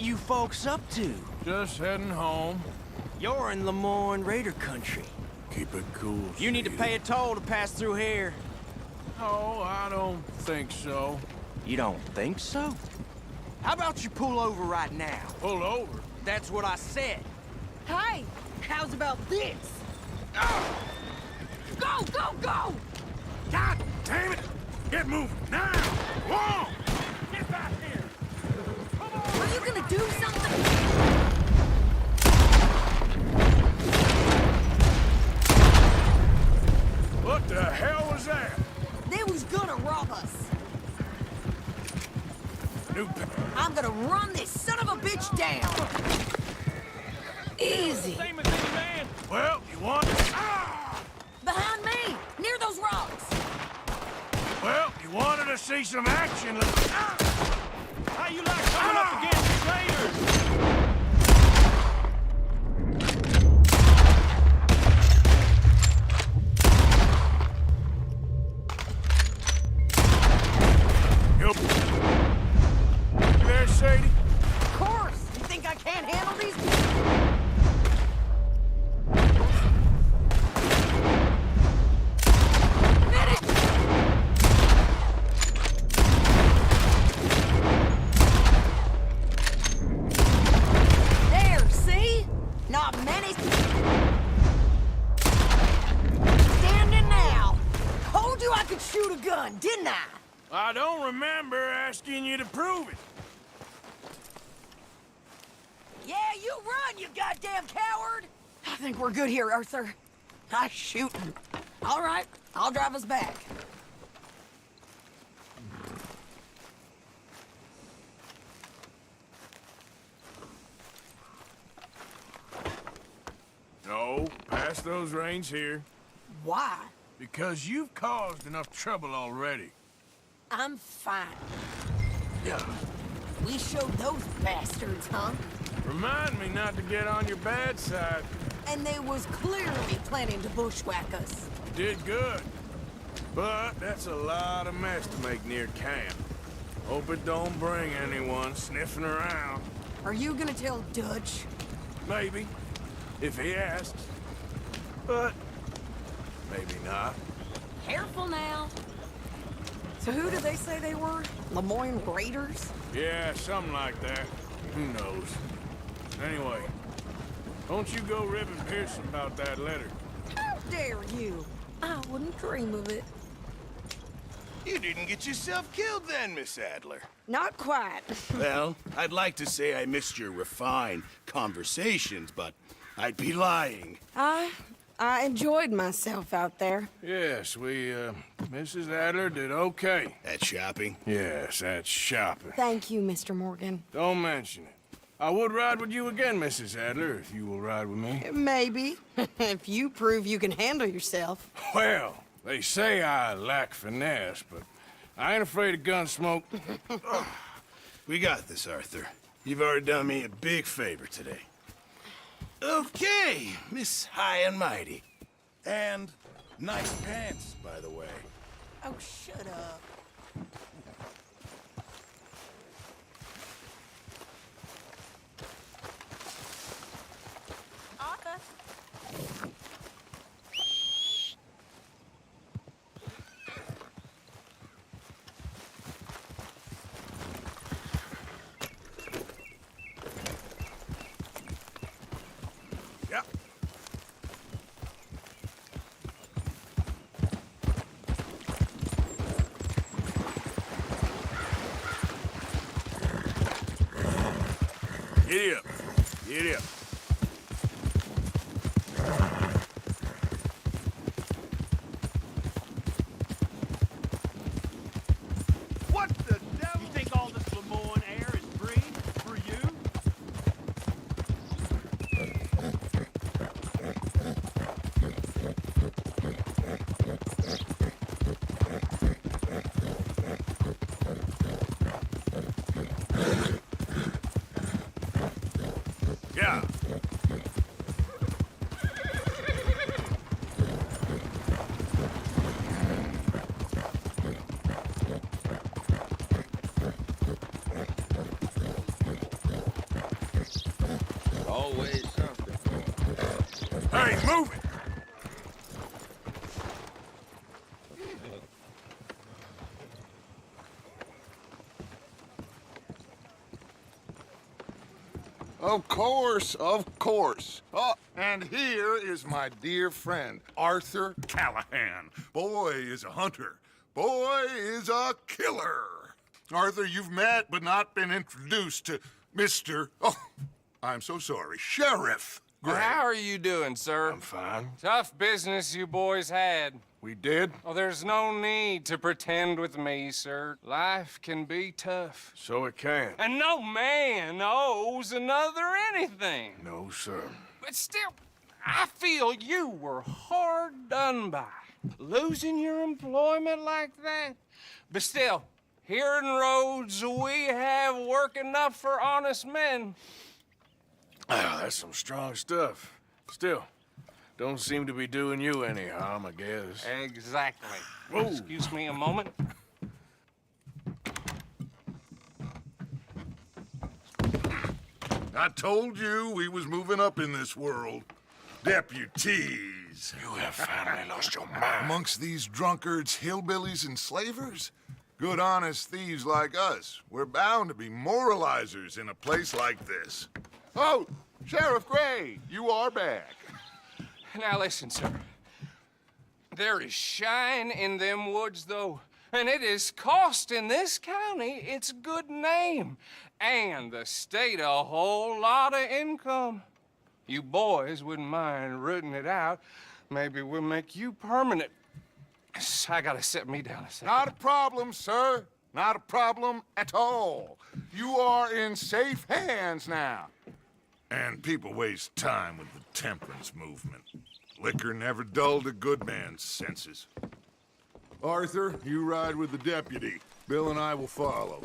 you folks up to? just heading home. You're in Lemoyne Raider country. Keep it cool, You need to sweetie. pay a toll to pass through here. No, I don't think so. You don't think so? How about you pull over right now? Pull over? That's what I said. Hey, how's about this? Go, go, go! God damn it! Get moving, now! Whoa! Get back here! Are you gonna do something? What the hell was that? They was gonna rob us. I'm gonna run this son of a bitch down. Easy. Same as any man. Well, you want... Behind me, near those rocks. Well, you wanted to see some action. How you like coming up against traitors? You there, Sadie? Of course. You think I can't handle these? There, see? Not many. Standing now. Told you I could shoot a gun, didn't I? I don't remember asking you to prove it. Yeah, you run, you goddamn coward! I think we're good here, Arthur. Nice shooting. All right, I'll drive us back. No, pass those reins here. Why? Because you've caused enough trouble already. I'm fine. Yeah. We showed those bastards, huh? Remind me not to get on your bad side. And they was clearly planning to bushwhack us. Did good. But that's a lot of mess to make near camp. Hope it don't bring anyone sniffing around. Are you gonna tell Dutch? Maybe, if he asks. But maybe not. Careful now. So who did they say they were? Lemoyne Raiders? Yeah, something like that. Who knows? Anyway, don't you go ribbing Pearson about that letter. How dare you? I wouldn't dream of it. You didn't get yourself killed then, Miss Adler. Not quite. Well, I'd like to say I missed your refined conversations, but I'd be lying. I enjoyed myself out there. Yes, Mrs. Adler did okay. At shopping? Yes, that's shopping. Thank you, Mr. Morgan. Don't mention it. I would ride with you again, Mrs. Adler, if you will ride with me. Maybe. If you prove you can handle yourself. Well, they say I lack finesse, but I ain't afraid of gun smoke. We got this, Arthur. You've already done me a big favor today. Okay, Miss High and Mighty. And nice pants, by the way. Oh, shut up. Yep. Giddy up. Giddy up. What the devil? You think all this Lemoyne air is free for you? Yeah. Always something. Hey, move it! Of course, of course. Oh, and here is my dear friend, Arthur Callahan. Boy is a hunter. Boy is a killer. Arthur, you've met but not been introduced to Mr. Oh, I'm so sorry, Sheriff Gray. How are you doing, sir? I'm fine. Tough business you boys had. We did? Oh, there's no need to pretend with me, sir. Life can be tough. So it can. And no man owes another anything. No, sir. But still, I feel you were hard done by. Losing your employment like that. But still, here in Rhodes, we have work enough for honest men. Ah, that's some strong stuff. Still, don't seem to be doing you any harm, I guess. Exactly. Whoa. Excuse me a moment. I told you we was moving up in this world. Deputies. You have finally lost your mind. Amongst these drunkards, hillbillies, and slavers? Good, honest thieves like us. We're bound to be moralizers in a place like this. Oh, Sheriff Gray, you are back. Now listen, sir. There is shine in them woods, though, and it is costing this county its good name and the state a whole lot of income. You boys wouldn't mind rooting it out. Maybe we'll make you permanent. I gotta sit me down a second. Not a problem, sir. Not a problem at all. You are in safe hands now. And people waste time with the temperance movement. Liquor never dulled a good man's senses. Arthur, you ride with the deputy. Bill and I will follow.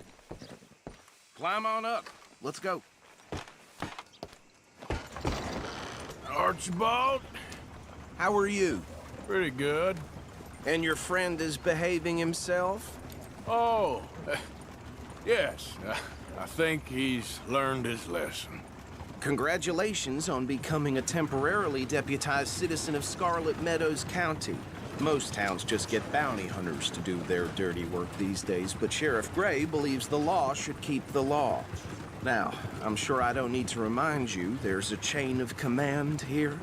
Climb on up. Let's go. Archibald? How are you? Pretty good. And your friend is behaving himself? Oh, yes. I think he's learned his lesson. Congratulations on becoming a temporarily deputized citizen of Scarlet Meadows County. Most towns just get bounty hunters to do their dirty work these days, but Sheriff Gray believes the law should keep the law. Now, I'm sure I don't need to remind you, there's a chain of command here.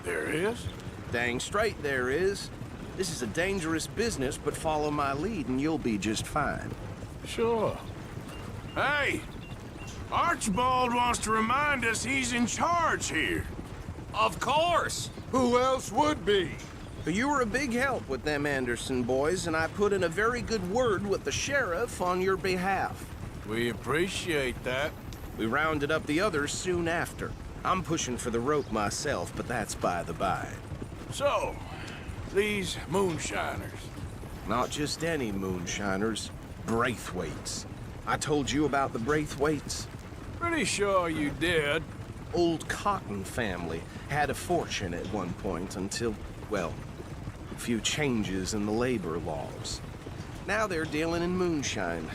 There is? Dang straight there is. This is a dangerous business, but follow my lead and you'll be just fine. Sure. Hey! Archibald wants to remind us he's in charge here. Of course! Who else would be? You were a big help with them Anderson boys, and I put in a very good word with the sheriff on your behalf. We appreciate that. We rounded up the others soon after. I'm pushing for the rope myself, but that's by the by. So, these moonshiners. Not just any moonshiners, Braithwaites. I told you about the Braithwaites? Pretty sure you did. Old Cotton family had a fortune at one point until, well, a few changes in the labor laws. Now they're dealing in moonshine.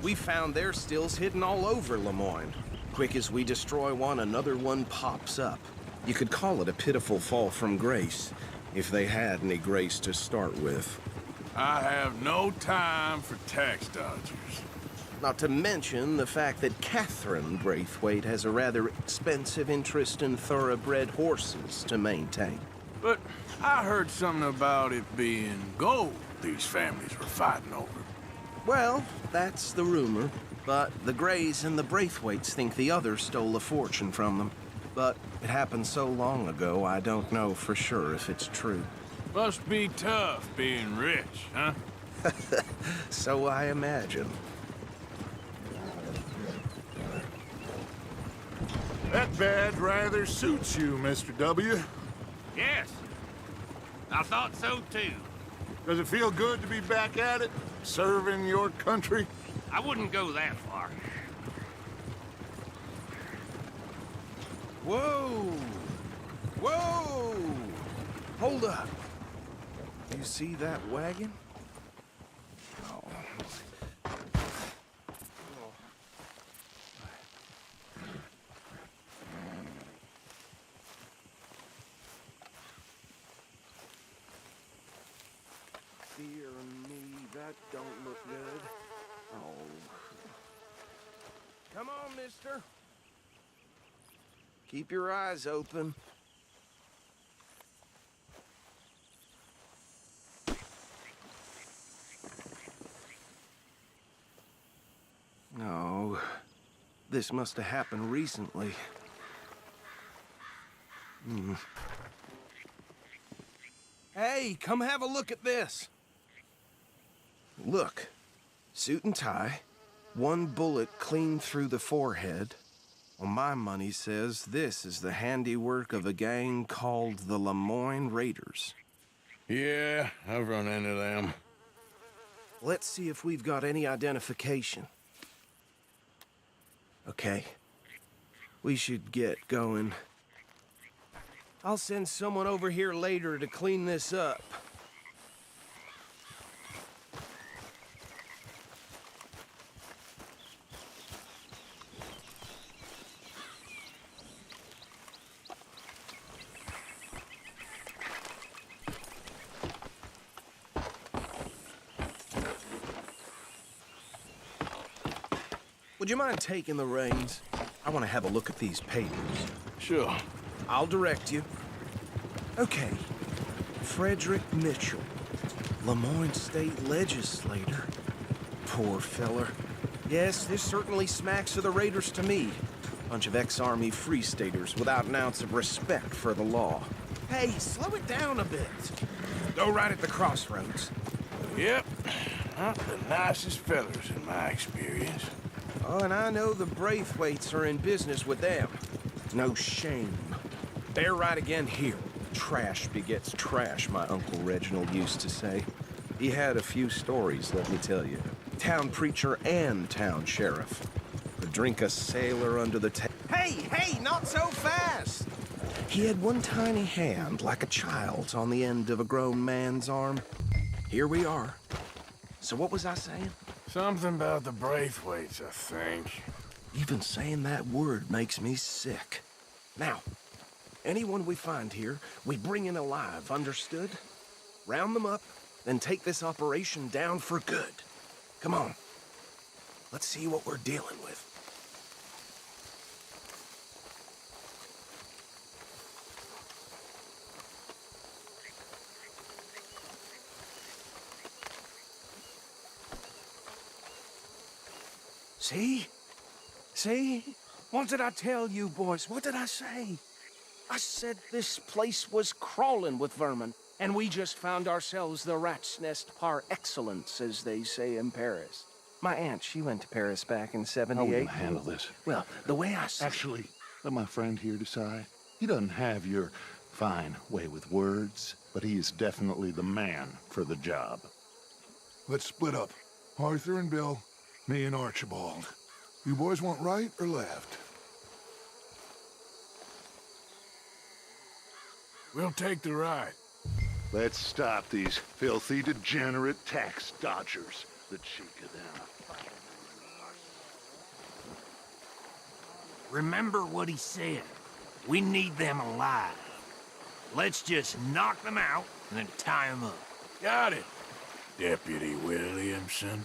We found their stills hidden all over Lemoyne. Quick as we destroy one, another one pops up. You could call it a pitiful fall from grace, if they had any grace to start with. I have no time for tax dodgers. Not to mention the fact that Catherine Braithwaite has a rather expensive interest in thoroughbred horses to maintain. But I heard something about it being gold these families were fighting over. Well, that's the rumor. But the Grays and the Braithwaites think the others stole a fortune from them. But it happened so long ago, I don't know for sure if it's true. Must be tough being rich, huh? So I imagine. That badge rather suits you, Mr. W. Yes. I thought so too. Does it feel good to be back at it, serving your country? I wouldn't go that far. Whoa! Whoa! Hold up. You see that wagon? Oh. Dear me, that don't look good. Oh. Come on, mister. Keep your eyes open. No. This must have happened recently. Hey, come have a look at this. Look. Suit and tie. One bullet clean through the forehead. Well, my money says this is the handiwork of a gang called the Lemoyne Raiders. Yeah, I've run into them. Let's see if we've got any identification. Okay. We should get going. I'll send someone over here later to clean this up. Would you mind taking the reins? I want to have a look at these papers. Sure. I'll direct you. Okay. Frederick Mitchell, Lemoyne State Legislator. Poor feller. Yes, this certainly smacks of the Raiders to me. Bunch of ex-Army Free Staters without an ounce of respect for the law. Hey, slow it down a bit. Go right at the crossroads. Yep. Not the nicest fellers in my experience. Oh, and I know the Braithwaites are in business with them. No shame. Bear right again here. Trash begets trash, my Uncle Reginald used to say. He had a few stories, let me tell you. Town preacher and town sheriff. Would drink a sailor under the Hey, not so fast! He had one tiny hand, like a child's, on the end of a grown man's arm. Here we are. So what was I saying? Something about the Braithwaites, I think. Even saying that word makes me sick. Now, anyone we find here, we bring in alive, understood? Round them up, then take this operation down for good. Come on. Let's see what we're dealing with. See? See? What did I tell you, boys? What did I say? I said this place was crawling with vermin, and we just found ourselves the rat's nest par excellence, as they say in Paris. My aunt, she went to Paris back in '78. How will you handle this? Well, the way I see Actually, let my friend here decide. He doesn't have your fine way with words, but he is definitely the man for the job. Let's split up. Arthur and Bill, me and Archibald. You boys want right or left? We'll take the right. Let's stop these filthy, degenerate tax dodgers. The cheek of them. Remember what he said. We need them alive. Let's just knock them out and then tie them up. Got it, Deputy Williamson.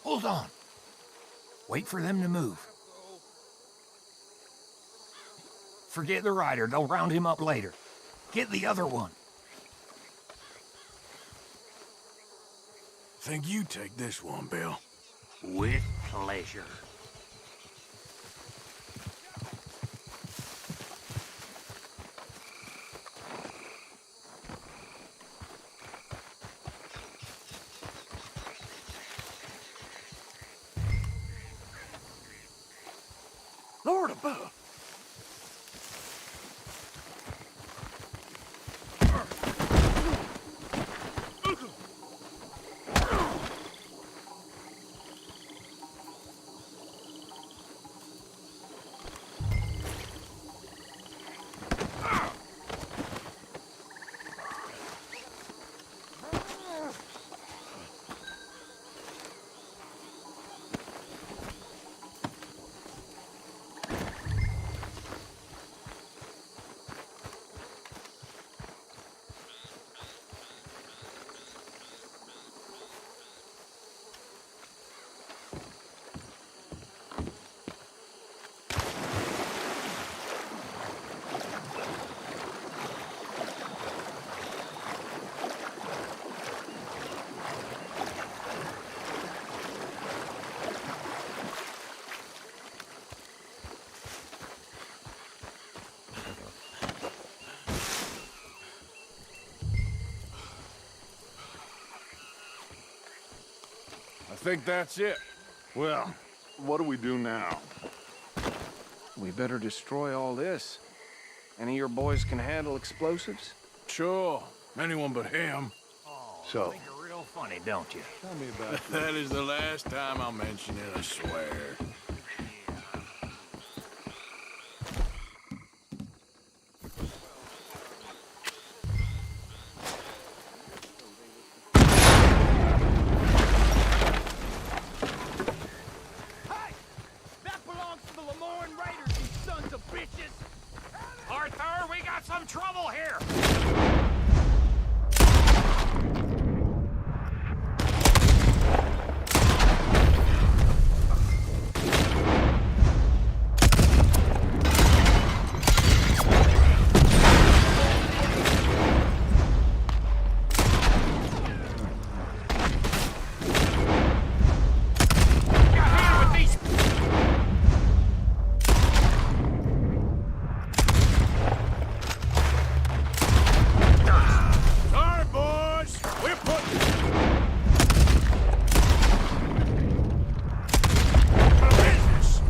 Hold on. Wait for them to move. Forget the rider. They'll round him up later. Get the other one. Think you take this one, Bill. With pleasure. Lord above. I think that's it. Well, what do we do now? We better destroy all this. Any of your boys can handle explosives? Sure. Anyone but him. So, Think you're real funny, don't you? tell me about this. That is the last time I'll mention it, I swear. That belongs to the Lemoyne Raiders, you sons of bitches! Arthur, we got some trouble here! Sorry, boys. We're putting business.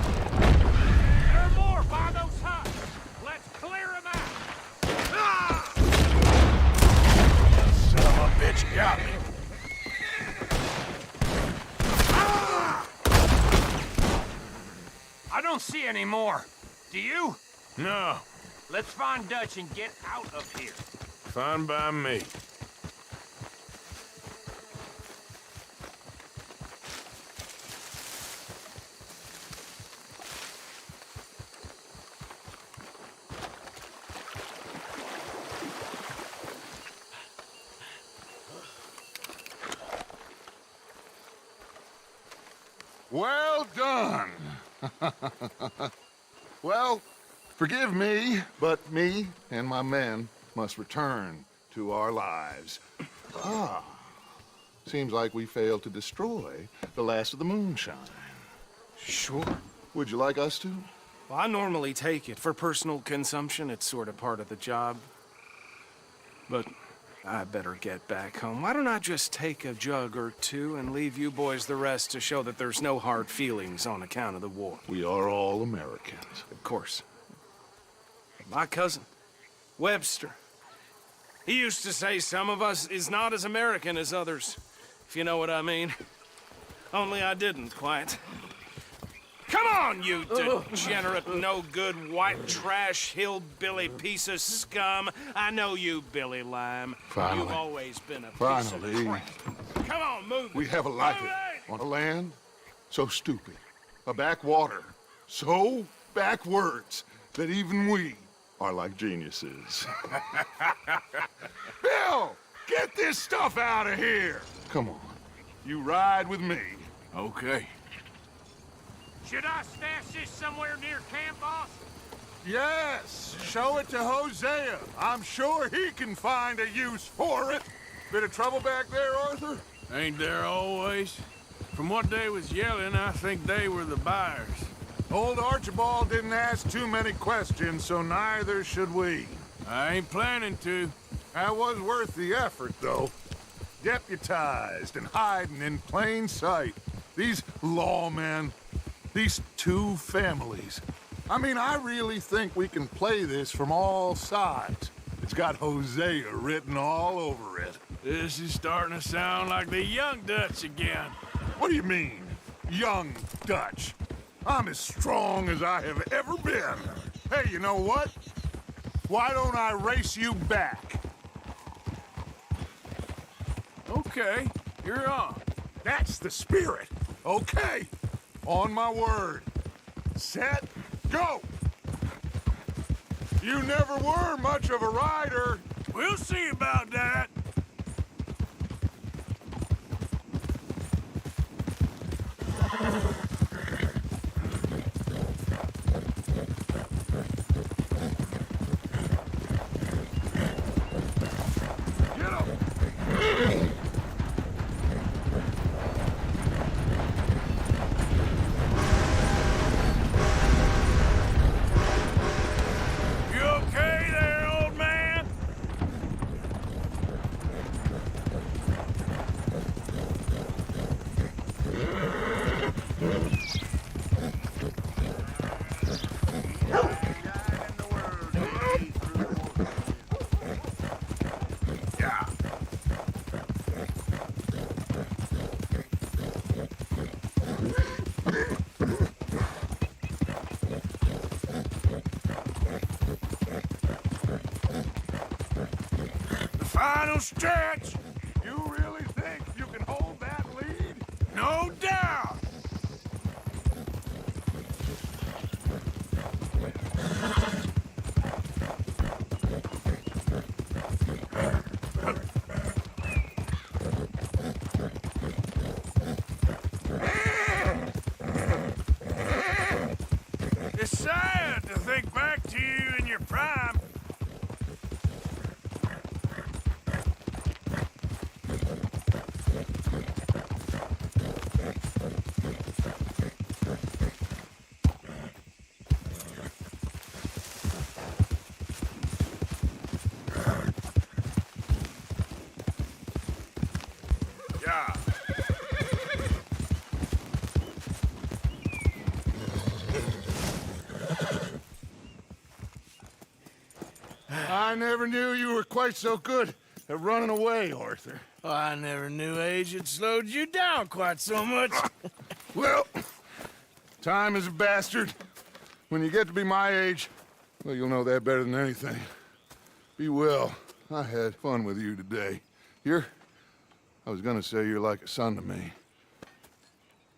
There are more by those huts! Let's clear them out! Son of a bitch got me. I don't see any more. Do you? No, Let's find Dutch and get out of here. fine by me. Well done. Well, forgive me, but me and my men must return to our lives. Ah, seems like we failed to destroy the last of the moonshine. Sure. Would you like us to? Well, I normally take it. For personal consumption, it's sort of part of the job. But I better get back home. Why don't I just take a jug or two and leave you boys the rest to show that there's no hard feelings on account of the war? We are all Americans. Of course. My cousin, Webster, he used to say some of us is not as American as others, if you know what I mean. Only I didn't quite. Come on, you degenerate, no-good, white trash, hillbilly piece of scum. I know you, Billy Lime. Finally. You've always been a piece Finally. of crap. Come on, move We it. have a life Move it. on a land so stupid, a backwater so backwards that even we are like geniuses. Bill, get this stuff out of here. Come on, you ride with me. Okay. Should I stash this somewhere near camp, boss? Yes, show it to Hosea. I'm sure he can find a use for it. Bit of trouble back there, Arthur? Ain't there always? From what they was yelling, I think they were the buyers. Old Archibald didn't ask too many questions, so neither should we. I ain't planning to. That was worth the effort, though. Deputized and hiding in plain sight. These lawmen, these two families. I mean, I really think we can play this from all sides. It's got Hosea written all over it. This is starting to sound like the young Dutch again. What do you mean, young Dutch? I'm as strong as I have ever been. Hey, you know what? Why don't I race you back? Okay, you're on. That's the spirit. Okay, on my word. Set, go! You never were much of a rider. We'll see about that. final stretch. You really think you can hold that lead? No doubt. It's sad to think back to you in your prime. Yeah. I never knew you were quite so good at running away, Arthur. I never knew age had slowed you down quite so much. Well, time is a bastard. When you get to be my age, well, you'll know that better than anything. Be well. I had fun with you today. I was gonna say you're like a son to me.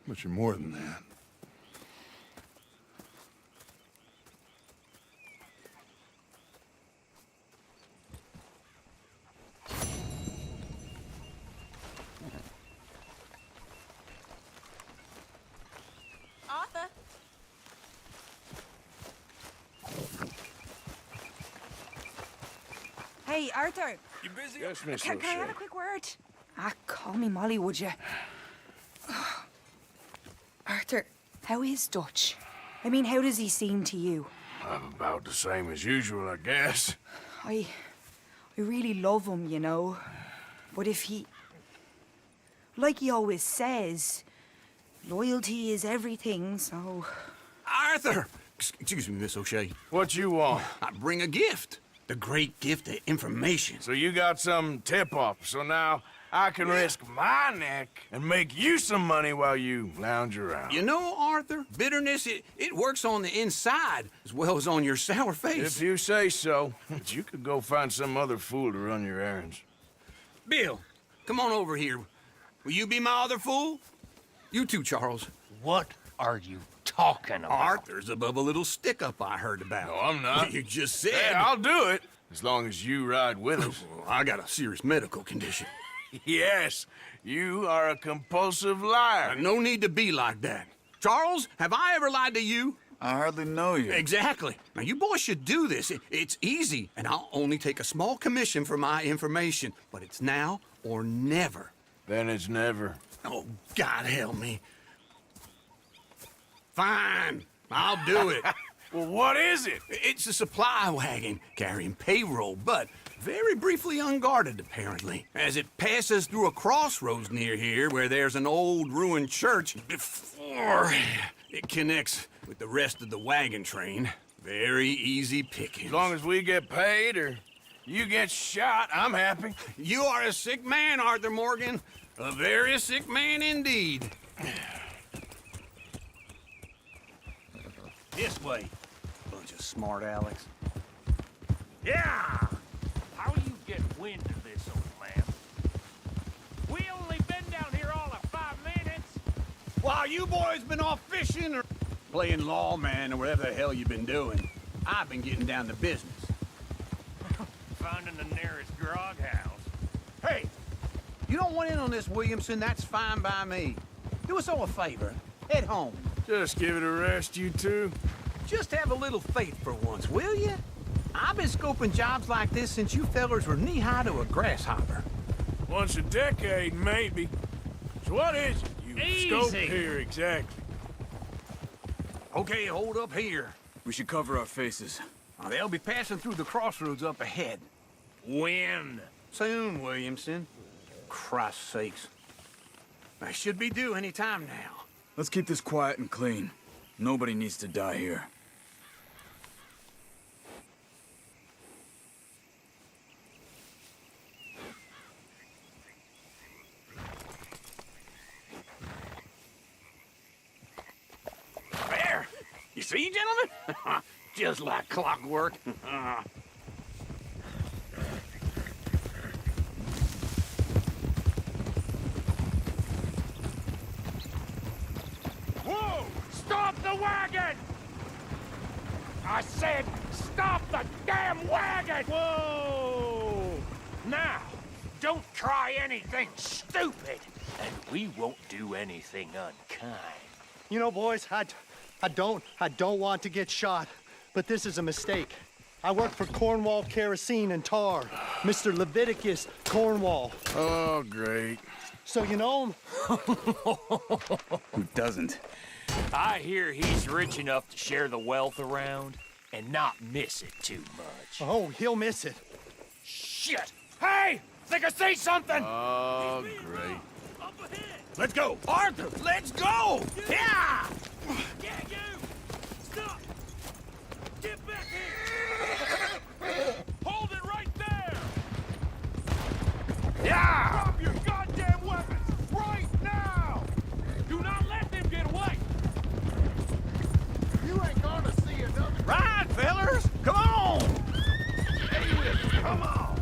But you're more than that. Arthur. Hey, Arthur. You busy? Yes, Miss Can I have O'Shea. a quick word? Call me Molly, would you? Arthur, how is Dutch? I mean, how does he seem to you? About the same as usual, I guess. I really love him, you know. But if he... Like he always says, loyalty is everything, so... Arthur! Excuse me, Miss O'Shea. What you want? I bring a gift. The great gift of information. So you got some tip-off, so now I can risk my neck and make you some money while you lounge around. You know, Arthur, bitterness, it works on the inside as well as on your sour face. If you say so. But you could go find some other fool to run your errands. Bill, come on over here. Will you be my other fool? You too, Charles. What are you talking about? Arthur's above a little stick-up I heard about. No, I'm not. You just said... Hey, I'll do it, as long as you ride with us. I got a serious medical condition. Yes, you are a compulsive liar. No need to be like that. Charles, have I ever lied to you? I hardly know you. Exactly. Now, you boys should do this. It's easy, and I'll only take a small commission for my information. But it's now or never. Then it's never. Oh, God help me. Fine, I'll do it. Well, what is it? It's a supply wagon carrying payroll, but very briefly unguarded, apparently, as it passes through a crossroads near here where there's an old ruined church before it connects with the rest of the wagon train. Very easy picking. As long as we get paid or you get shot, I'm happy. You are a sick man, Arthur Morgan. A very sick man indeed. This way. Bunch of smart Alex. Yeah! How you get wind of this, old man? We only been down here all of 5 minutes. While you boys been off fishing or playing lawman or whatever the hell you've been doing, I've been getting down to business. Finding the nearest grog house. Hey, you don't want in on this, Williamson, that's fine by me. Do us all a favor. Head home. Just give it a rest, you two. Just have a little faith for once, will you? I've been scoping jobs like this since you fellers were knee-high to a grasshopper. Once a decade, maybe. So what is it you scope here exactly? Okay, hold up here. We should cover our faces. They'll be passing through the crossroads up ahead. When? Soon, Williamson. Christ's sakes. I should be due any time now. Let's keep this quiet and clean. Nobody needs to die here. There! You see, gentlemen? Just like clockwork. the wagon! I said, stop the damn wagon! Whoa! Now, don't try anything stupid, and we won't do anything unkind. You know, boys, I don't want to get shot, but this is a mistake. I work for Cornwall Kerosene and Tar, Mr. Leviticus Cornwall. Oh, great. So you know him? Who doesn't? I hear he's rich enough to share the wealth around and not miss it too much. Oh, he'll miss it. Shit! Hey! Think I see something! Oh, great. Let's go. Arthur, let's go! Yeah! Yeah, you! Stop! Get back here! Hold it right there! Yeah! Drop your goddamn weapons right now! Do not let them get away! You ain't gonna see another... Right, fellers! Come on! Come on!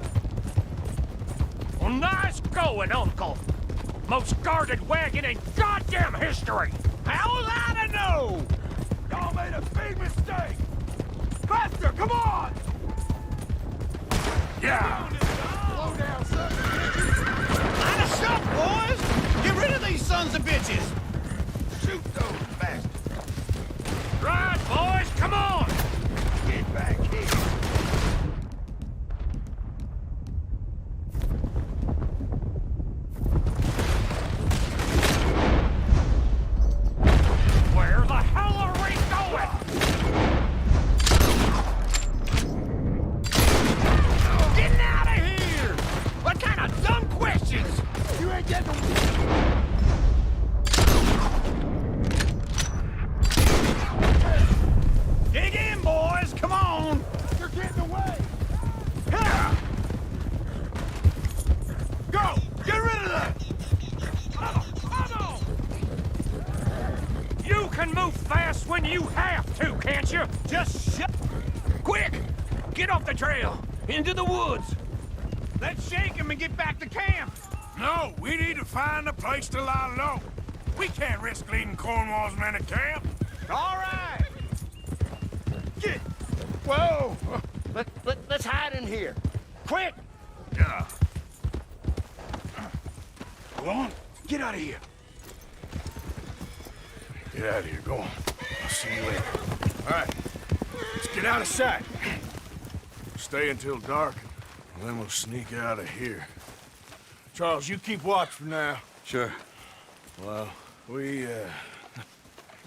Well, nice going, Uncle! Most guarded wagon in goddamn history! How was I to know? Y'all made a big mistake! Faster, come on! Yeah! Slow down, son. Line us up, boys! Get rid of these sons of bitches! Shoot those bastards. Right, boys, come on! Get back here. Where the hell are we going? Getting out of here! What kind of dumb questions? You ain't getting... Dig in, boys! Come on! You're getting away. Here! Go! Get rid of that! Come on! You can move fast when you have to, can't you? Just shut... Quick! Get off the trail! Into the woods! Let's shake him and get back to camp! No, we need to find a place to lie low. We can't risk leading Cornwall's men to camp. All right! Get... Whoa! Let's hide in here. Quick! Yeah. Go on. Get out of here. Get out of here. Go on. I'll see you later. All right. Let's get out of sight. Stay until dark, and then we'll sneak out of here. Charles, you keep watch for now. Sure. Well, we,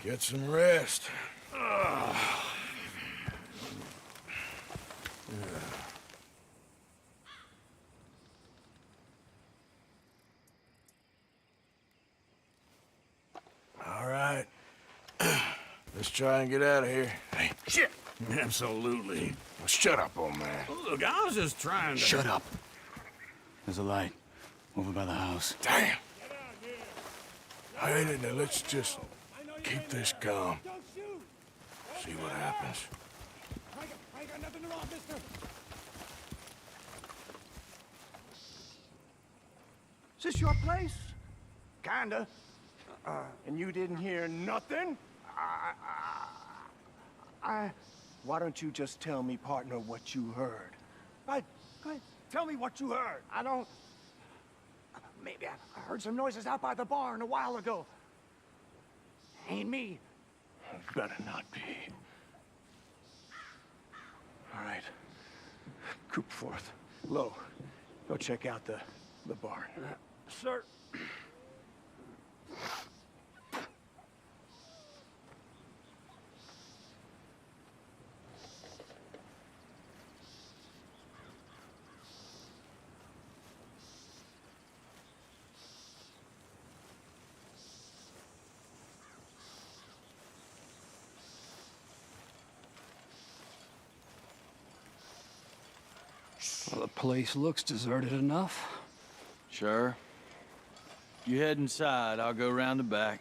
get some rest. All right. Let's try and get out of here. Hey, shit! Absolutely. Well, shut up, old man. Look, I was just trying to... Shut up. There's a light over by the house. Damn. Hey, now let's just keep this calm. See what happens. I got nothing wrong, mister. Is this your place? Kinda. And you didn't hear nothing? Why don't you just tell me, partner, what you heard? Right, go ahead. Tell me what you heard. I don't... Maybe I heard some noises out by the barn a while ago. Ain't me. Better not be. All right. Coop forth. Low. Go check out the barn. Sir. Well, the place looks deserted enough. Sure. You head inside, I'll go round the back.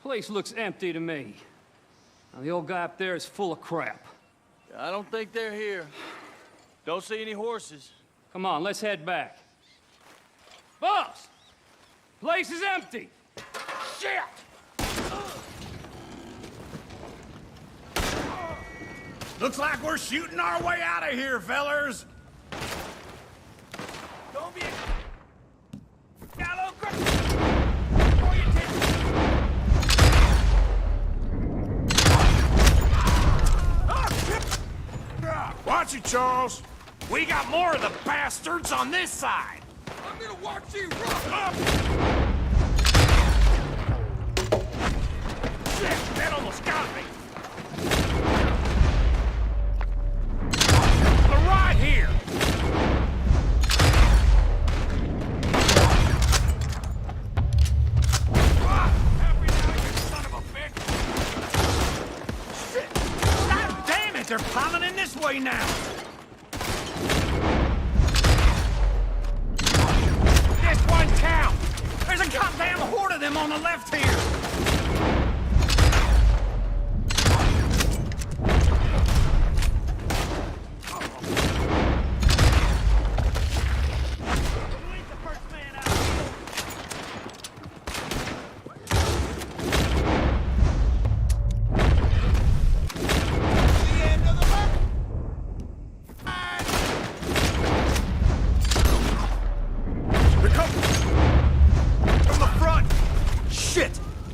Place looks empty to me. Now, the old guy up there is full of crap. I don't think they're here. Don't see any horses. Come on, let's head back. Boss! Place is empty! Shit! Looks like we're shooting our way out of here, fellers. Don't be Watch it, Charles. We got more of the bastards on this side. I'm gonna watch you run. Shit, that almost got me. They're right here. Happy now, you son of a bitch. Shit! God damn it! They're piling in this way now. This one count. There's a goddamn horde of them on the left here.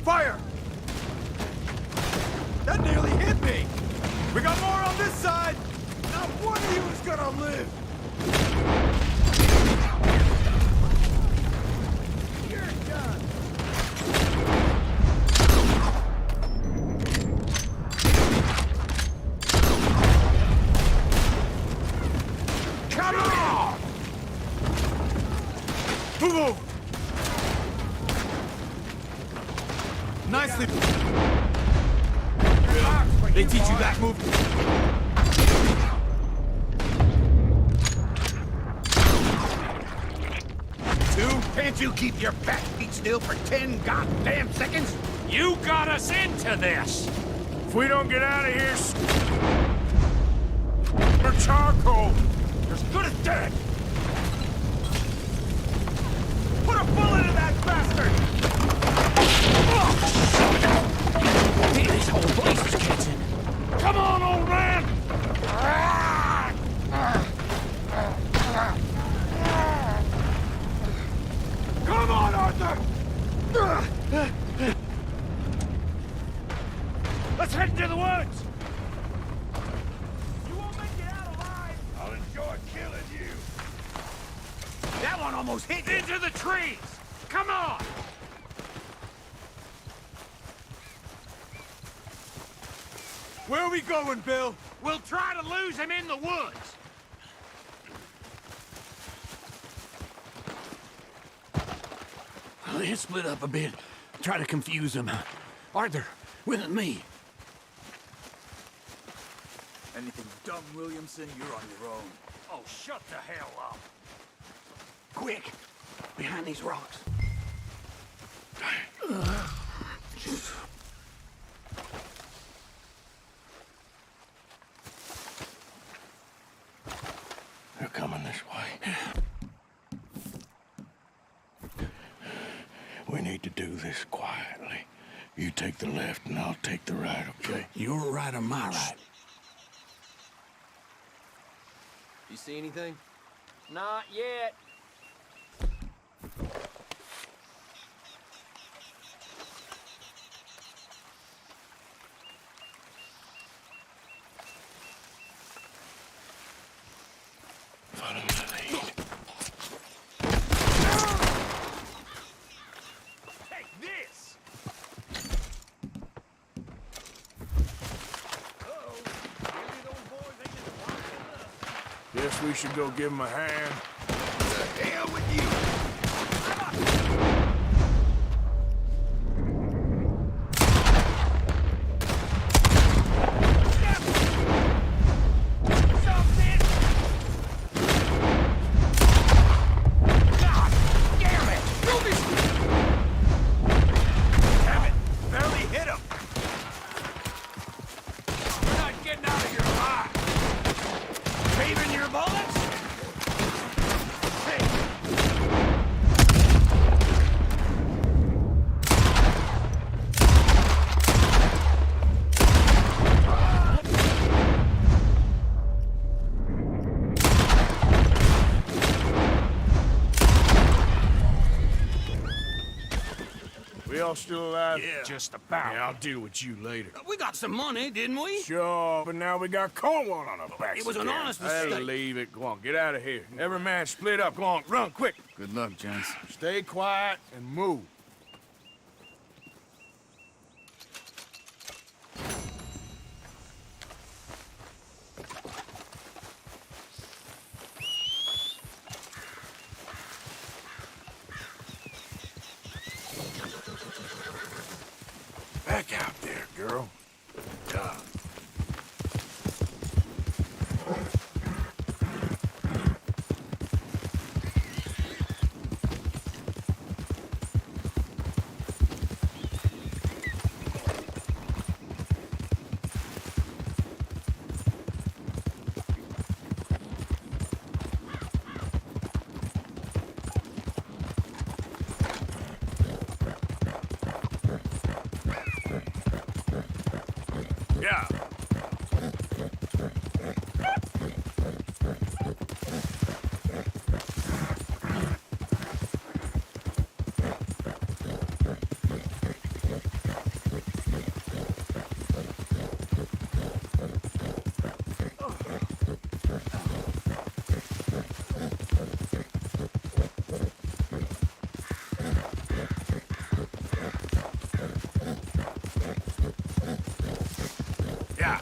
Fire! That nearly hit me! We got more on this side! Not one of you is gonna live! You're done! Come on! Move! Nicely. They teach you that move. Two, can't you keep your back feet still for 10 goddamn seconds? You got us into this! If we don't get out of here, we're charcoal. You're as good as dead! Put a bullet in that bastard! This whole place is catching. Come on, old man! Come on, Arthur! Let's head into the woods! You won't make it out alive! I'll enjoy killing you! That one almost hit you! Into the trees! Come on! Where are we going, Bill? We'll try to lose him in the woods! Let's split up a bit. Try to confuse them. Arthur, with me. Anything done, Williamson, you're on your own. Oh, shut the hell up! Quick! Behind these rocks. They're coming this way. We need to do this quietly. You take the left and I'll take the right, okay? Your right or my right? You see anything? Not yet. Follow my lead. Take this! Guess we should go give him a hand. The hell with you! all still alive? Yeah. Just about. Yeah, I'll deal with you later. We got some money, didn't we? Sure, but now we got Cornwall on our backs. It was an again. honest I'll mistake. leave it. Go on, get out of here. Every man split up. Go on, run, quick. Good luck, gents. Stay quiet and move. Back out there, girl. Good job. Yeah. Yeah.